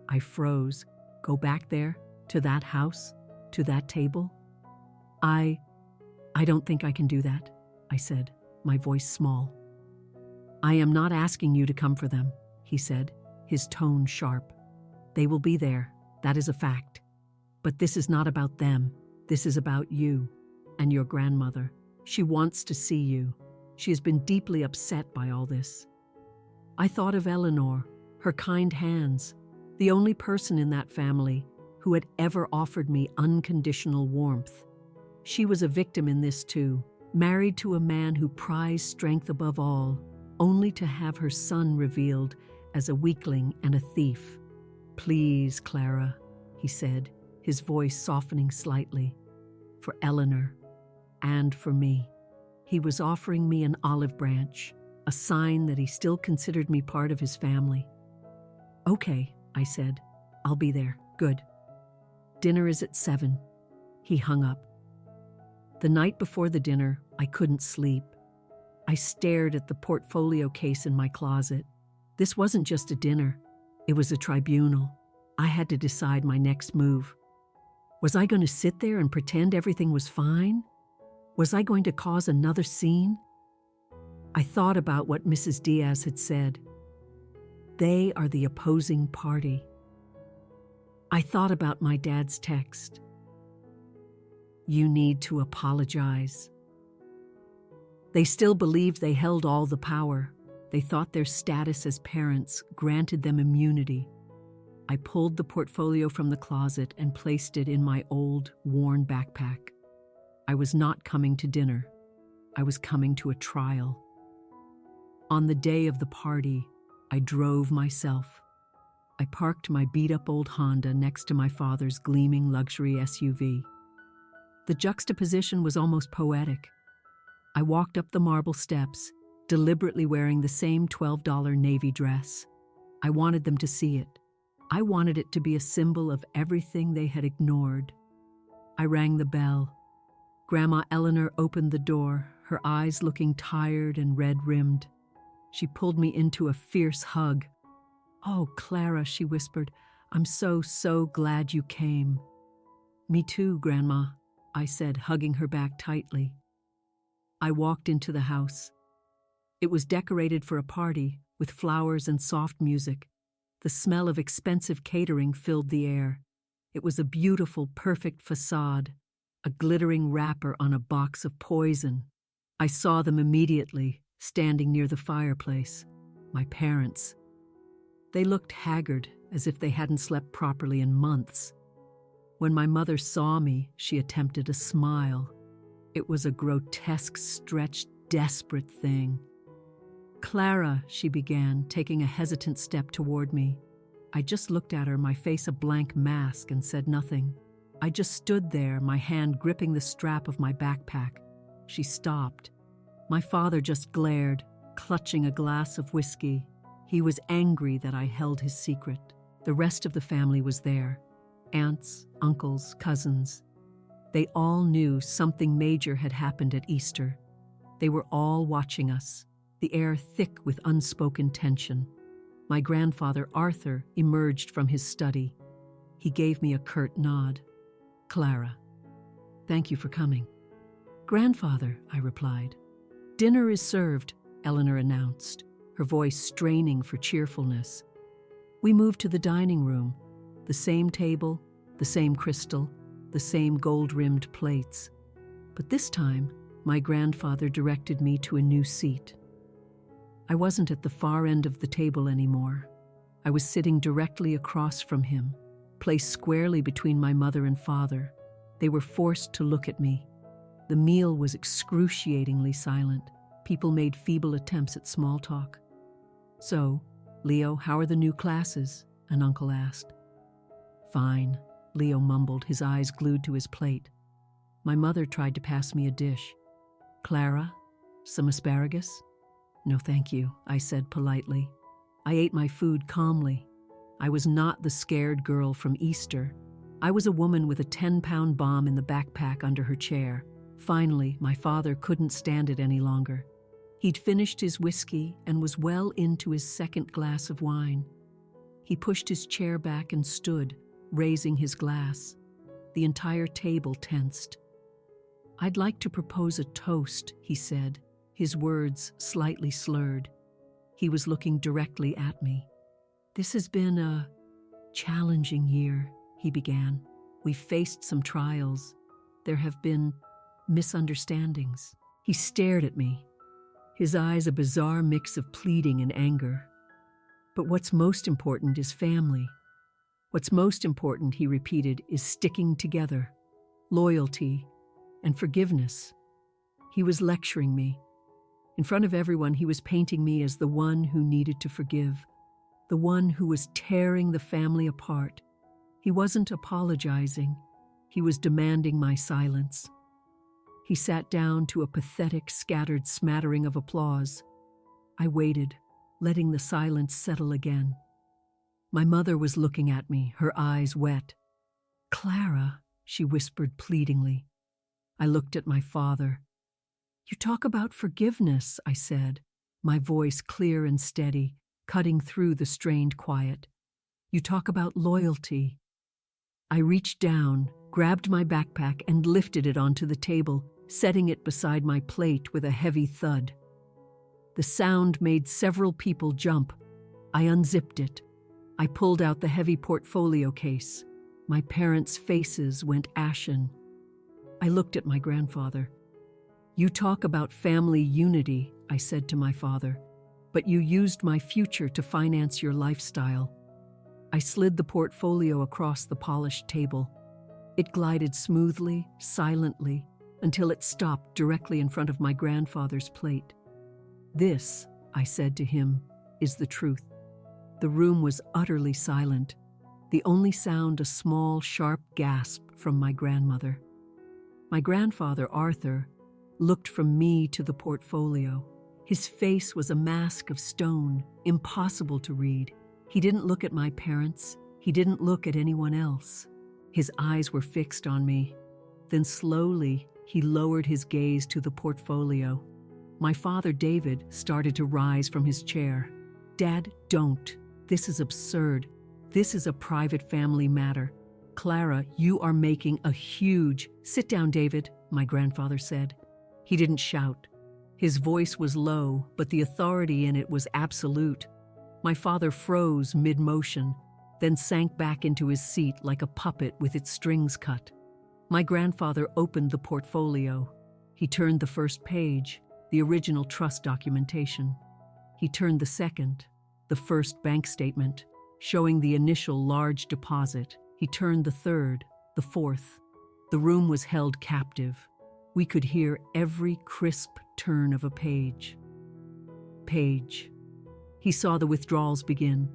I froze. "Go back there? To that house? To that table?" I don't think I can do that," I said, my voice small. "I am not asking you to come for them," he said, his tone sharp. "They will be there, that is a fact. But this is not about them. This is about you and your grandmother. She wants to see you. She has been deeply upset by all this." I thought of Eleanor, her kind hands, the only person in that family who had ever offered me unconditional warmth. She was a victim in this too, married to a man who prized strength above all, only to have her son revealed as a weakling and a thief. "Please, Clara," he said, his voice softening slightly. "For Eleanor, and for me." He was offering me an olive branch, a sign that he still considered me part of his family. "Okay," I said, "I'll be there. Good. Dinner is at 7. He hung up. The night before the dinner, I couldn't sleep. I stared at the portfolio case in my closet. This wasn't just a dinner. It was a tribunal. I had to decide my next move. Was I going to sit there and pretend everything was fine? Was I going to cause another scene? I thought about what Mrs. Diaz had said. They are the opposing party. I thought about my dad's text. "You need to apologize." They still believed they held all the power. They thought their status as parents granted them immunity. I pulled the portfolio from the closet and placed it in my old, worn backpack. I was not coming to dinner. I was coming to a trial. On the day of the party, I drove myself. I parked my beat-up old Honda next to my father's gleaming luxury SUV. The juxtaposition was almost poetic. I walked up the marble steps, deliberately wearing the same $12 navy dress. I wanted them to see it. I wanted it to be a symbol of everything they had ignored. I rang the bell. Grandma Eleanor opened the door, her eyes looking tired and red-rimmed. She pulled me into a fierce hug. "Oh, Clara," she whispered, "I'm so glad you came." "Me too, Grandma," I said, hugging her back tightly. I walked into the house. It was decorated for a party, with flowers and soft music. The smell of expensive catering filled the air. It was a beautiful, perfect facade, a glittering wrapper on a box of poison. I saw them immediately, standing near the fireplace. My parents. They looked haggard, as if they hadn't slept properly in months. When my mother saw me, she attempted a smile. It was a grotesque, stretched, desperate thing. "Clara," she began, taking a hesitant step toward me. I just looked at her, my face a blank mask, and said nothing. I just stood there, my hand gripping the strap of my backpack. She stopped. My father just glared, clutching a glass of whiskey. He was angry that I held his secret. The rest of the family was there. Aunts, uncles, cousins. They all knew something major had happened at Easter. They were all watching us, the air thick with unspoken tension. My grandfather, Arthur, emerged from his study. He gave me a curt nod. "Clara, thank you for coming." "Grandfather," I replied. "Dinner is served," Eleanor announced, her voice straining for cheerfulness. We moved to the dining room. The same table, the same crystal, the same gold-rimmed plates. But this time, my grandfather directed me to a new seat. I wasn't at the far end of the table anymore. I was sitting directly across from him, placed squarely between my mother and father. They were forced to look at me. The meal was excruciatingly silent. People made feeble attempts at small talk. "So, Leo, how are the new classes?" an uncle asked. "Fine," Leo mumbled, his eyes glued to his plate. My mother tried to pass me a dish. "Clara, some asparagus?" "No, thank you," I said politely. I ate my food calmly. I was not the scared girl from Easter. I was a woman with a 10-pound bomb in the backpack under her chair. Finally, my father couldn't stand it any longer. He'd finished his whiskey and was well into his second glass of wine. He pushed his chair back and stood, raising his glass. The entire table tensed. "I'd like to propose a toast," he said, his words slightly slurred. He was looking directly at me. "This has been a challenging year," he began. "We've faced some trials. There have been misunderstandings." He stared at me, his eyes a bizarre mix of pleading and anger. "But what's most important is family. What's most important," he repeated, "is sticking together, loyalty, and forgiveness." He was lecturing me. In front of everyone, he was painting me as the one who needed to forgive, the one who was tearing the family apart. He wasn't apologizing. He was demanding my silence. He sat down to a pathetic, scattered smattering of applause. I waited, letting the silence settle again. My mother was looking at me, her eyes wet. "Clara," she whispered pleadingly. I looked at my father. "You talk about forgiveness," I said, my voice clear and steady, cutting through the strained quiet. "You talk about loyalty." I reached down, grabbed my backpack, and lifted it onto the table, setting it beside my plate with a heavy thud. The sound made several people jump. I unzipped it. I pulled out the heavy portfolio case. My parents' faces went ashen. I looked at my grandfather. "You talk about family unity," I said to my father, "but you used my future to finance your lifestyle." I slid the portfolio across the polished table. It glided smoothly, silently, until it stopped directly in front of my grandfather's plate. "This," I said to him, "is the truth." The room was utterly silent, the only sound a small, sharp gasp from my grandmother. My grandfather, Arthur, looked from me to the portfolio. His face was a mask of stone, impossible to read. He didn't look at my parents. He didn't look at anyone else. His eyes were fixed on me. Then slowly, he lowered his gaze to the portfolio. My father, David, started to rise from his chair. "Dad, don't. This is absurd. This is a private family matter. Clara, you are making a huge—" "Sit down, David," my grandfather said. He didn't shout. His voice was low, but the authority in it was absolute. My father froze mid-motion, then sank back into his seat like a puppet with its strings cut. My grandfather opened the portfolio. He turned the first page, the original trust documentation. He turned the second, the first bank statement, showing the initial large deposit. He turned the third, the fourth. The room was held captive. We could hear every crisp turn of a page. Page. He saw the withdrawals begin.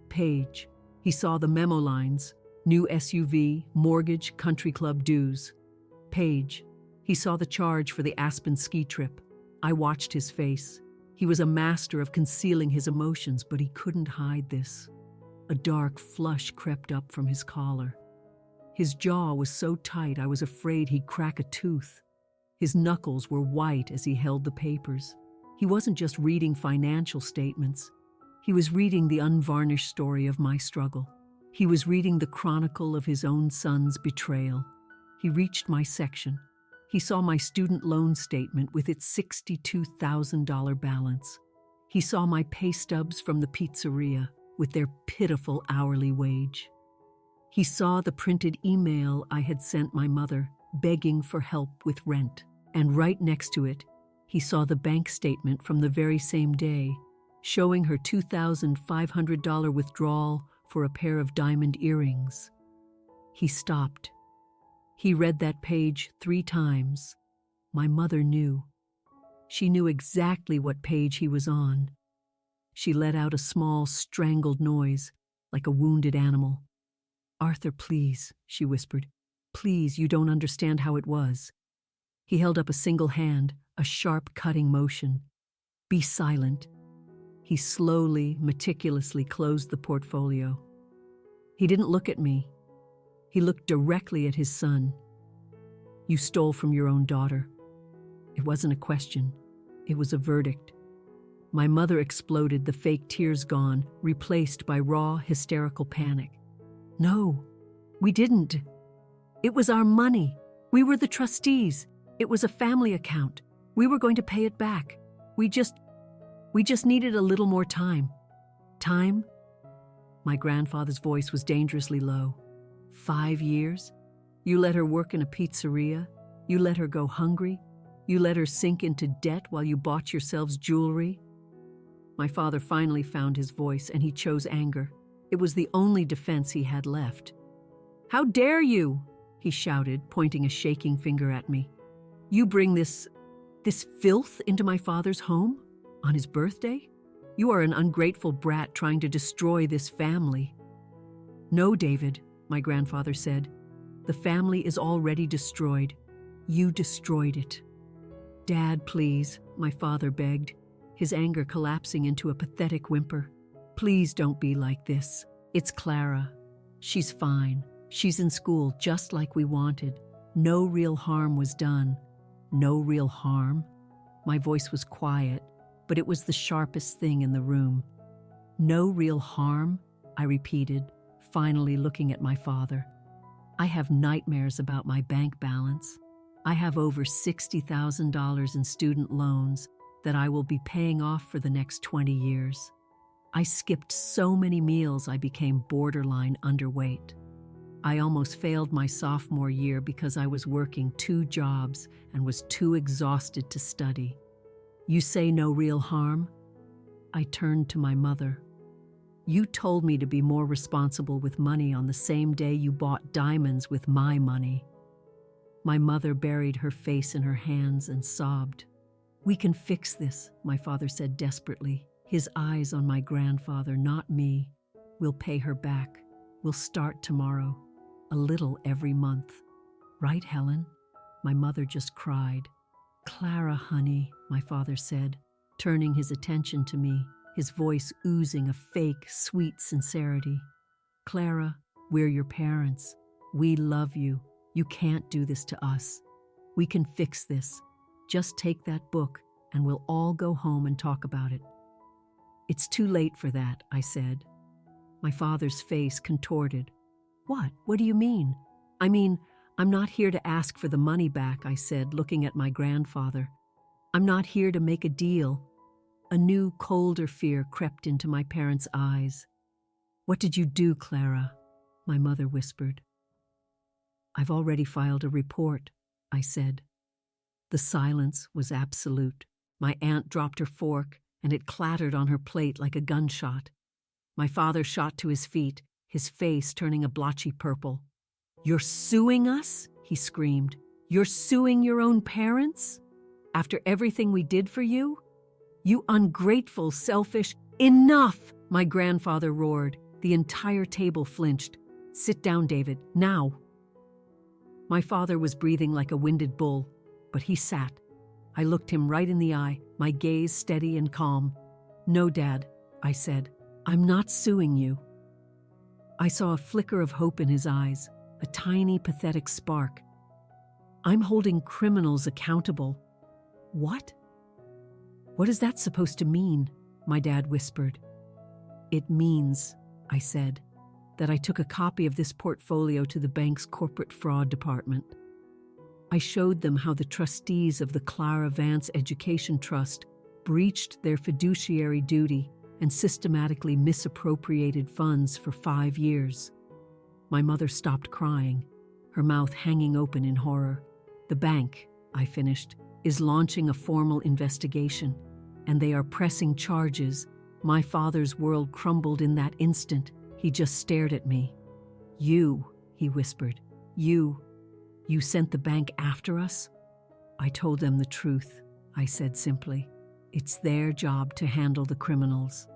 Page. He saw the memo lines: new SUV, mortgage, country club dues. Page. He saw the charge for the Aspen ski trip. I watched his face. He was a master of concealing his emotions, but he couldn't hide this. A dark flush crept up from his collar. His jaw was so tight I was afraid he'd crack a tooth. His knuckles were white as he held the papers. He wasn't just reading financial statements. He was reading the unvarnished story of my struggle. He was reading the chronicle of his own son's betrayal. He reached my section. He saw my student loan statement with its $62,000 balance. He saw my pay stubs from the pizzeria with their pitiful hourly wage. He saw the printed email I had sent my mother, begging for help with rent. And right next to it, he saw the bank statement from the very same day, showing her $2,500 withdrawal for a pair of diamond earrings. He stopped. He read that page 3 times. My mother knew. She knew exactly what page he was on. She let out a small, strangled noise, like a wounded animal. "Arthur, please," she whispered. "Please, you don't understand how it was." He held up a single hand, a sharp cutting motion. "Be silent." He slowly, meticulously closed the portfolio. He didn't look at me. He looked directly at his son. "You stole from your own daughter." It wasn't a question. It was a verdict. My mother exploded, the fake tears gone, replaced by raw, hysterical panic. "No, we didn't. It was our money. We were the trustees. It was a family account. We were going to pay it back. We just needed a little more time." "Time?" My grandfather's voice was dangerously low. 5 years? You let her work in a pizzeria? You let her go hungry? You let her sink into debt while you bought yourselves jewelry? My father finally found his voice, and he chose anger. It was the only defense he had left. "How dare you?" he shouted, pointing a shaking finger at me. "You bring this filth into my father's home? On his birthday? You are an ungrateful brat trying to destroy this family." "No, David," my grandfather said. "The family is already destroyed. You destroyed it." "Dad, please," my father begged, his anger collapsing into a pathetic whimper. "Please don't be like this. It's Clara. She's fine. She's in school just like we wanted. No real harm was done." "No real harm?" My voice was quiet, but it was the sharpest thing in the room. "No real harm?" I repeated, finally looking at my father. "I have nightmares about my bank balance. I have over $60,000 in student loans that I will be paying off for the next 20 years. I skipped so many meals I became borderline underweight. I almost failed my sophomore year because I was working 2 jobs and was too exhausted to study. You say no real harm?" I turned to my mother. "You told me to be more responsible with money on the same day you bought diamonds with my money." My mother buried her face in her hands and sobbed. "We can fix this," my father said desperately, his eyes on my grandfather, not me. "We'll pay her back. We'll start tomorrow. A little every month. Right, Helen?" My mother just cried. "Clara, honey," my father said, turning his attention to me, his voice oozing a fake, sweet sincerity. "Clara, we're your parents. We love you. You can't do this to us. We can fix this. Just take that book, and we'll all go home and talk about it." "It's too late for that," I said. My father's face contorted. "What? What do you mean?" "I mean, I'm not here to ask for the money back," I said, looking at my grandfather. "I'm not here to make a deal." A new, colder fear crept into my parents' eyes. "What did you do, Clara?" my mother whispered. "I've already filed a report," I said. The silence was absolute. My aunt dropped her fork, and it clattered on her plate like a gunshot. My father shot to his feet, his face turning a blotchy purple. "You're suing us?" he screamed. "You're suing your own parents? After everything we did for you? You ungrateful, selfish—" "Enough!" my grandfather roared. The entire table flinched. "Sit down, David, now." My father was breathing like a winded bull, but he sat. I looked him right in the eye, my gaze steady and calm. "No, Dad," I said. "I'm not suing you." I saw a flicker of hope in his eyes, a tiny, pathetic spark. "I'm holding criminals accountable." "What? What is that supposed to mean?" my dad whispered. "It means," I said, "that I took a copy of this portfolio to the bank's corporate fraud department. I showed them how the trustees of the Clara Vance Education Trust breached their fiduciary duty and systematically misappropriated funds for 5 years. My mother stopped crying, her mouth hanging open in horror. The bank, I finished, is launching a formal investigation, and they are pressing charges. My father's world crumbled in that instant. He just stared at me. You, he whispered, you sent the bank after us? I told them the truth, I said simply. It's their job to handle the criminals.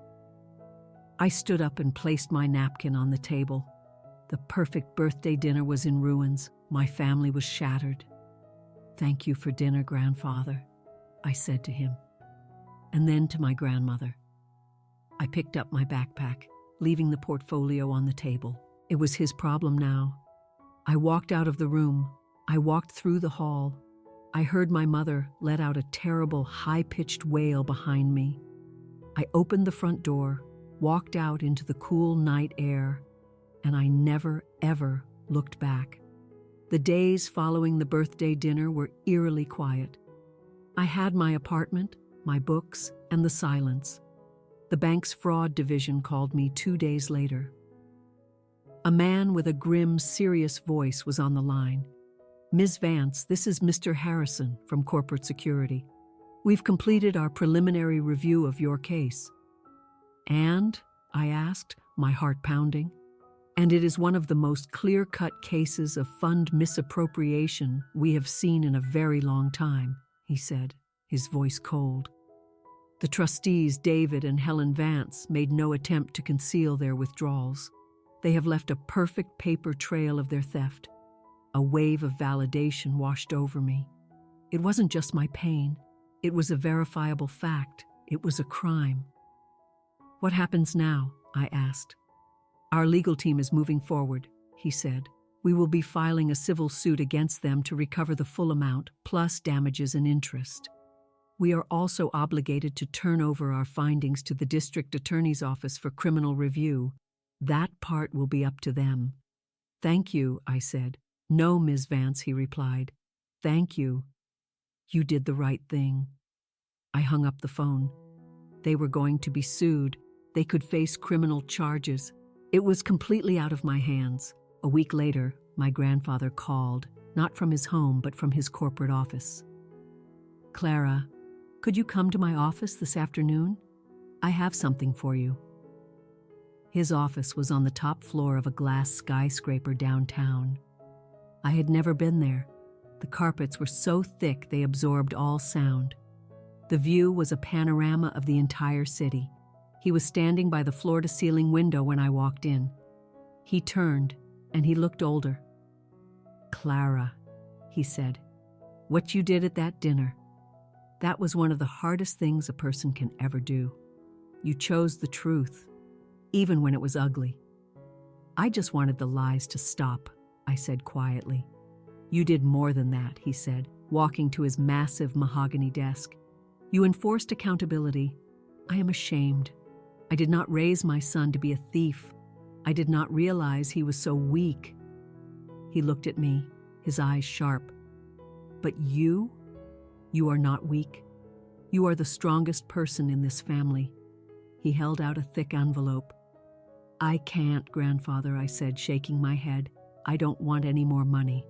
I stood up and placed my napkin on the table. The perfect birthday dinner was in ruins. My family was shattered. Thank you for dinner, grandfather, I said to him. And then to my grandmother. I picked up my backpack, leaving the portfolio on the table. It was his problem now. I walked out of the room. I walked through the hall. I heard my mother let out a terrible, high-pitched wail behind me. I opened the front door, walked out into the cool night air, and I never, ever looked back. The days following the birthday dinner were eerily quiet. I had my apartment, my books, and the silence. The bank's fraud division called me 2 days later. A man with a grim, serious voice was on the line. Ms. Vance, this is Mr. Harrison from Corporate Security. We've completed our preliminary review of your case. And? I asked, my heart pounding. And it is one of the most clear-cut cases of fund misappropriation we have seen in a very long time, he said, his voice cold. The trustees, David and Helen Vance, made no attempt to conceal their withdrawals. They have left a perfect paper trail of their theft. A wave of validation washed over me. It wasn't just my pain. It was a verifiable fact. It was a crime. What happens now? I asked. Our legal team is moving forward, he said. We will be filing a civil suit against them to recover the full amount, plus damages and interest. We are also obligated to turn over our findings to the district attorney's office for criminal review. That part will be up to them. Thank you, I said. No, Ms. Vance, he replied. Thank you. You did the right thing. I hung up the phone. They were going to be sued. They could face criminal charges. It was completely out of my hands. A week later, my grandfather called, not from his home, but from his corporate office. Clara, could you come to my office this afternoon? I have something for you. His office was on the top floor of a glass skyscraper downtown. I had never been there. The carpets were so thick they absorbed all sound. The view was a panorama of the entire city. He was standing by the floor-to-ceiling window when I walked in. He turned, and he looked older. Clara, he said, what you did at that dinner, that was one of the hardest things a person can ever do. You chose the truth, even when it was ugly. I just wanted the lies to stop, I said quietly. You did more than that, he said, walking to his massive mahogany desk. You enforced accountability. I am ashamed. I did not raise my son to be a thief. I did not realize he was so weak. He looked at me, his eyes sharp. But you are not weak. You are the strongest person in this family. He held out a thick envelope. I can't, grandfather, I said, shaking my head. I don't want any more money.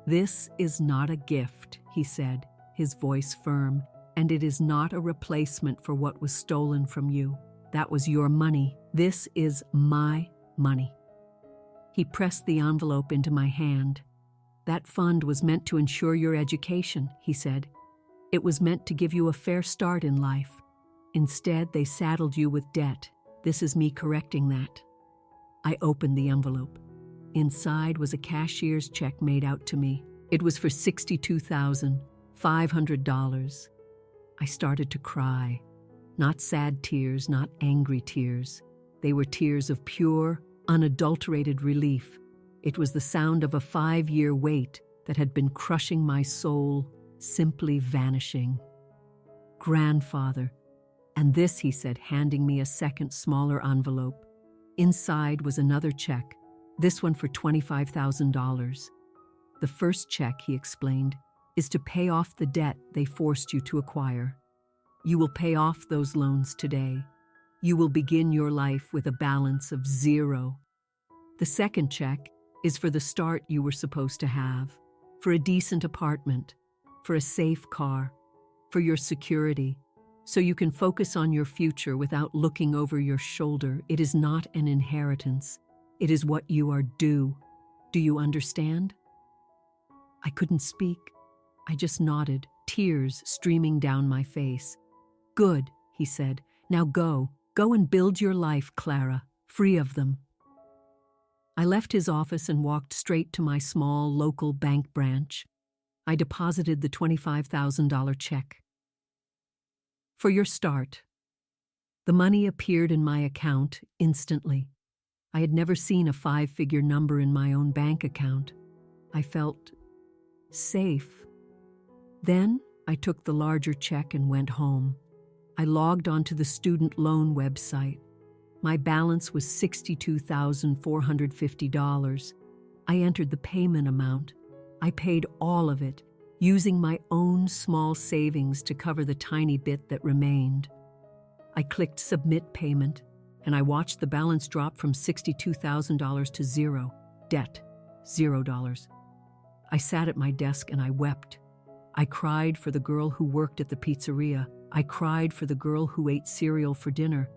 This is not a gift, he said, his voice firm, and it is not a replacement for what was stolen from you. That was your money. This is my money. He pressed the envelope into my hand. That fund was meant to ensure your education, he said. It was meant to give you a fair start in life. Instead, they saddled you with debt. This is me correcting that. I opened the envelope. Inside was a cashier's check made out to me. It was for $62,500. I started to cry. Not sad tears, not angry tears. They were tears of pure, unadulterated relief. It was the sound of a 5-year wait that had been crushing my soul, simply vanishing. Grandfather. And this, he said, handing me a second, smaller envelope. Inside was another check, this one for $25,000. The first check, he explained, is to pay off the debt they forced you to acquire. You will pay off those loans today. You will begin your life with a balance of 0. The second check is for the start you were supposed to have, for a decent apartment, for a safe car, for your security, so you can focus on your future without looking over your shoulder. It is not an inheritance. It is what you are due. Do you understand? I couldn't speak. I just nodded, tears streaming down my face. Good, he said. Now go. Go and build your life, Clara, free of them. I left his office and walked straight to my small local bank branch. I deposited the $25,000 check. For your start. The money appeared in my account instantly. I had never seen a 5-figure number in my own bank account. I felt safe. Then I took the larger check and went home. I logged onto the student loan website. My balance was $62,450. I entered the payment amount. I paid all of it, using my own small savings to cover the tiny bit that remained. I clicked Submit Payment, and I watched the balance drop from $62,000 to zero. Debt, $0. I sat at my desk and I wept. I cried for the girl who worked at the pizzeria. I cried for the girl who ate cereal for dinner.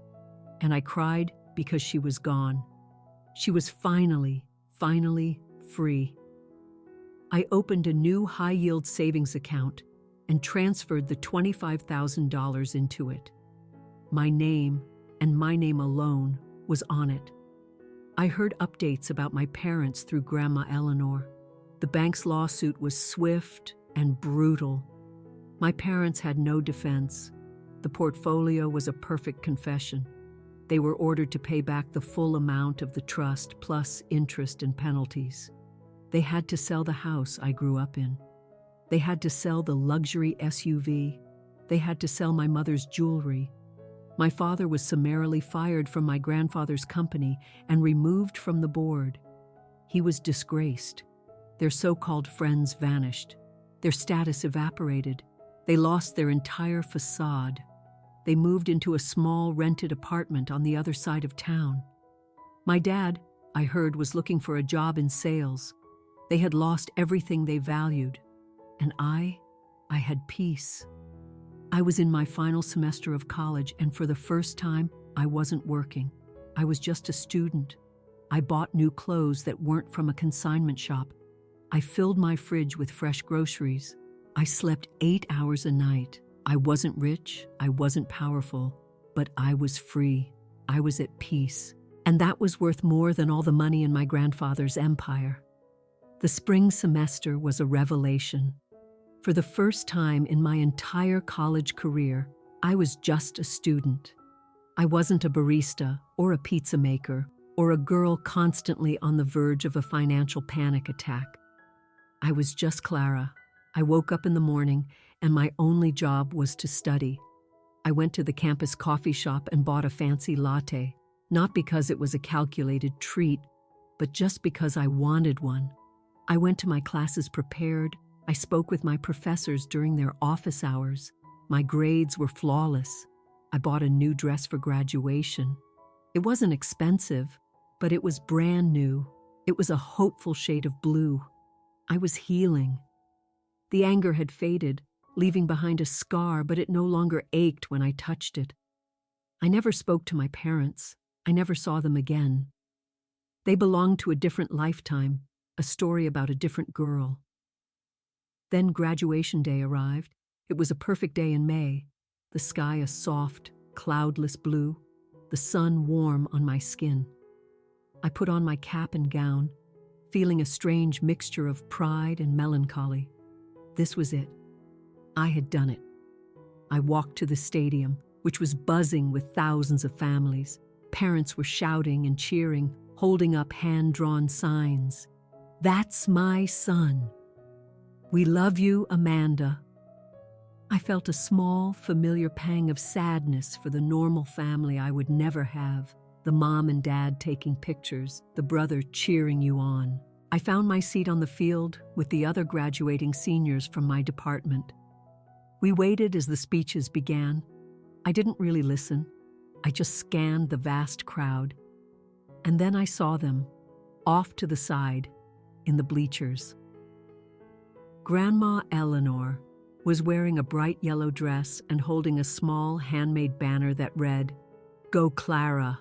And I cried because she was gone. She was finally free. I opened a new high-yield savings account and transferred the $25,000 into it. My name, and my name alone, was on it. I heard updates about my parents through Grandma Eleanor. The bank's lawsuit was swift and brutal. My parents had no defense. The portfolio was a perfect confession. They were ordered to pay back the full amount of the trust plus interest and penalties. They had to sell the house I grew up in. They had to sell the luxury SUV. They had to sell my mother's jewelry. My father was summarily fired from my grandfather's company and removed from the board. He was disgraced. Their so-called friends vanished. Their status evaporated. They lost their entire facade. They moved into a small rented apartment on the other side of town. My dad, I heard, was looking for a job in sales. They had lost everything they valued. And I had peace. I was in my final semester of college, and for the first time, I wasn't working. I was just a student. I bought new clothes that weren't from a consignment shop. I filled my fridge with fresh groceries. I slept 8 hours a night. I wasn't rich, I wasn't powerful, but I was free. I was at peace. And that was worth more than all the money in my grandfather's empire. The spring semester was a revelation. For the first time in my entire college career, I was just a student. I wasn't a barista or a pizza maker or a girl constantly on the verge of a financial panic attack. I was just Clara. I woke up in the morning and my only job was to study. I went to the campus coffee shop and bought a fancy latte, not because it was a calculated treat, but just because I wanted one. I went to my classes prepared. I spoke with my professors during their office hours. My grades were flawless. I bought a new dress for graduation. It wasn't expensive, but it was brand new. It was a hopeful shade of blue. I was healing. The anger had faded, leaving behind a scar, but it no longer ached when I touched it. I never spoke to my parents. I never saw them again. They belonged to a different lifetime, a story about a different girl. Then graduation day arrived. It was a perfect day in May, the sky a soft, cloudless blue, the sun warm on my skin. I put on my cap and gown, feeling a strange mixture of pride and melancholy. This was it. I had done it. I walked to the stadium, which was buzzing with thousands of families. Parents were shouting and cheering, holding up hand-drawn signs. "That's my son. We love you, Amanda." I felt a small, familiar pang of sadness for the normal family I would never have. The mom and dad taking pictures, the brother cheering you on. I found my seat on the field with the other graduating seniors from my department. We waited as the speeches began. I didn't really listen. I just scanned the vast crowd. And then I saw them. off to the side, in the bleachers. Grandma Eleanor was wearing a bright yellow dress and holding a small handmade banner that read, "Go Clara."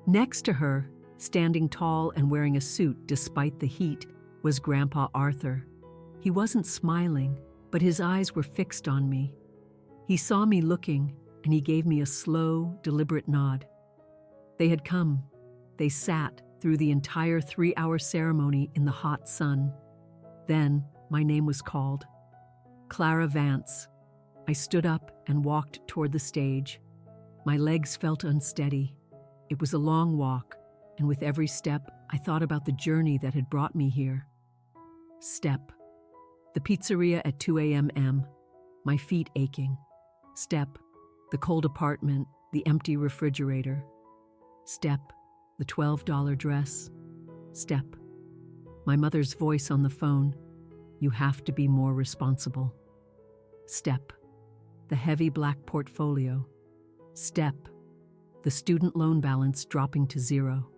Next to her, standing tall and wearing a suit despite the heat, was Grandpa Arthur. He wasn't smiling, but his eyes were fixed on me. He saw me looking, and he gave me a slow, deliberate nod. They had come. They sat through the entire 3-hour ceremony in the hot sun. Then, my name was called. Clara Vance. I stood up and walked toward the stage. My legs felt unsteady. It was a long walk, and with every step, I thought about the journey that had brought me here. Step. The pizzeria at 2 a.m., my feet aching. Step. The cold apartment, the empty refrigerator. Step. The $12 dress. Step. My mother's voice on the phone. You have to be more responsible. Step. The heavy black portfolio. Step. The student loan balance dropping to 0.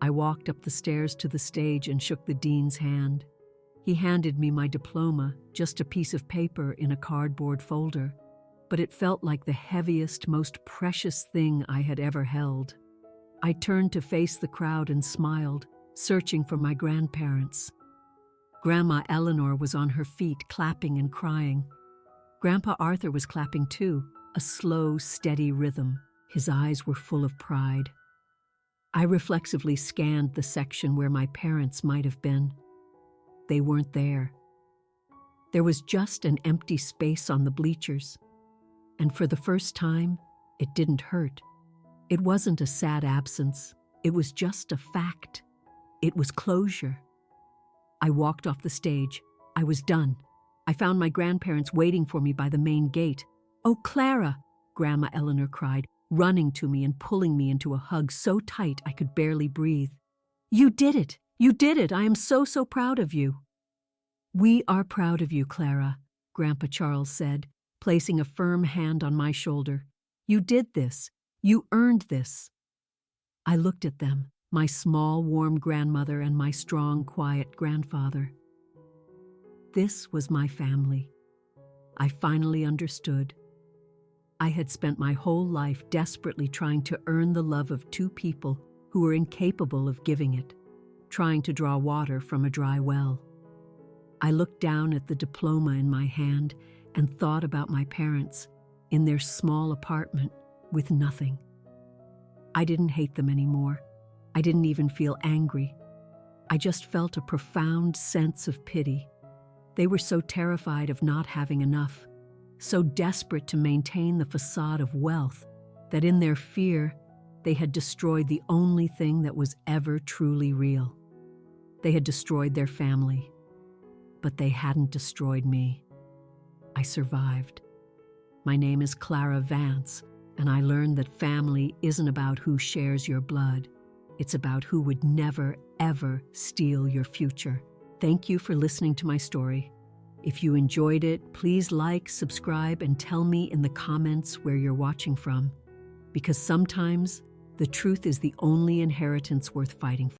I walked up the stairs to the stage and shook the dean's hand. He handed me my diploma, just a piece of paper in a cardboard folder, but it felt like the heaviest, most precious thing I had ever held. I turned to face the crowd and smiled, searching for my grandparents. Grandma Eleanor was on her feet, clapping and crying. Grandpa Arthur was clapping too, a slow, steady rhythm. His eyes were full of pride. I reflexively scanned the section where my parents might have been. They weren't there. There was just an empty space on the bleachers. And for the first time, it didn't hurt. It wasn't a sad absence. It was just a fact. It was closure. I walked off the stage. I was done. I found my grandparents waiting for me by the main gate. "Oh, Clara!" Grandma Eleanor cried, running to me and pulling me into a hug so tight I could barely breathe. "You did it! You did it! I am so proud of you." "We are proud of you, Clara," Grandpa Charles said, placing a firm hand on my shoulder. "You did this. You earned this." I looked at them, my small, warm grandmother and my strong, quiet grandfather. This was my family. I finally understood. I had spent my whole life desperately trying to earn the love of two people who were incapable of giving it, trying to draw water from a dry well. I looked down at the diploma in my hand and thought about my parents in their small apartment with nothing. I didn't hate them anymore. I didn't even feel angry. I just felt a profound sense of pity. They were so terrified of not having enough, so desperate to maintain the facade of wealth, that in their fear, they had destroyed the only thing that was ever truly real. They had destroyed their family, but they hadn't destroyed me. I survived. My name is Clara Vance, and I learned that family isn't about who shares your blood. It's about who would never, ever steal your future. Thank you for listening to my story. If you enjoyed it, please like, subscribe, and tell me in the comments where you're watching from. Because sometimes, the truth is the only inheritance worth fighting for.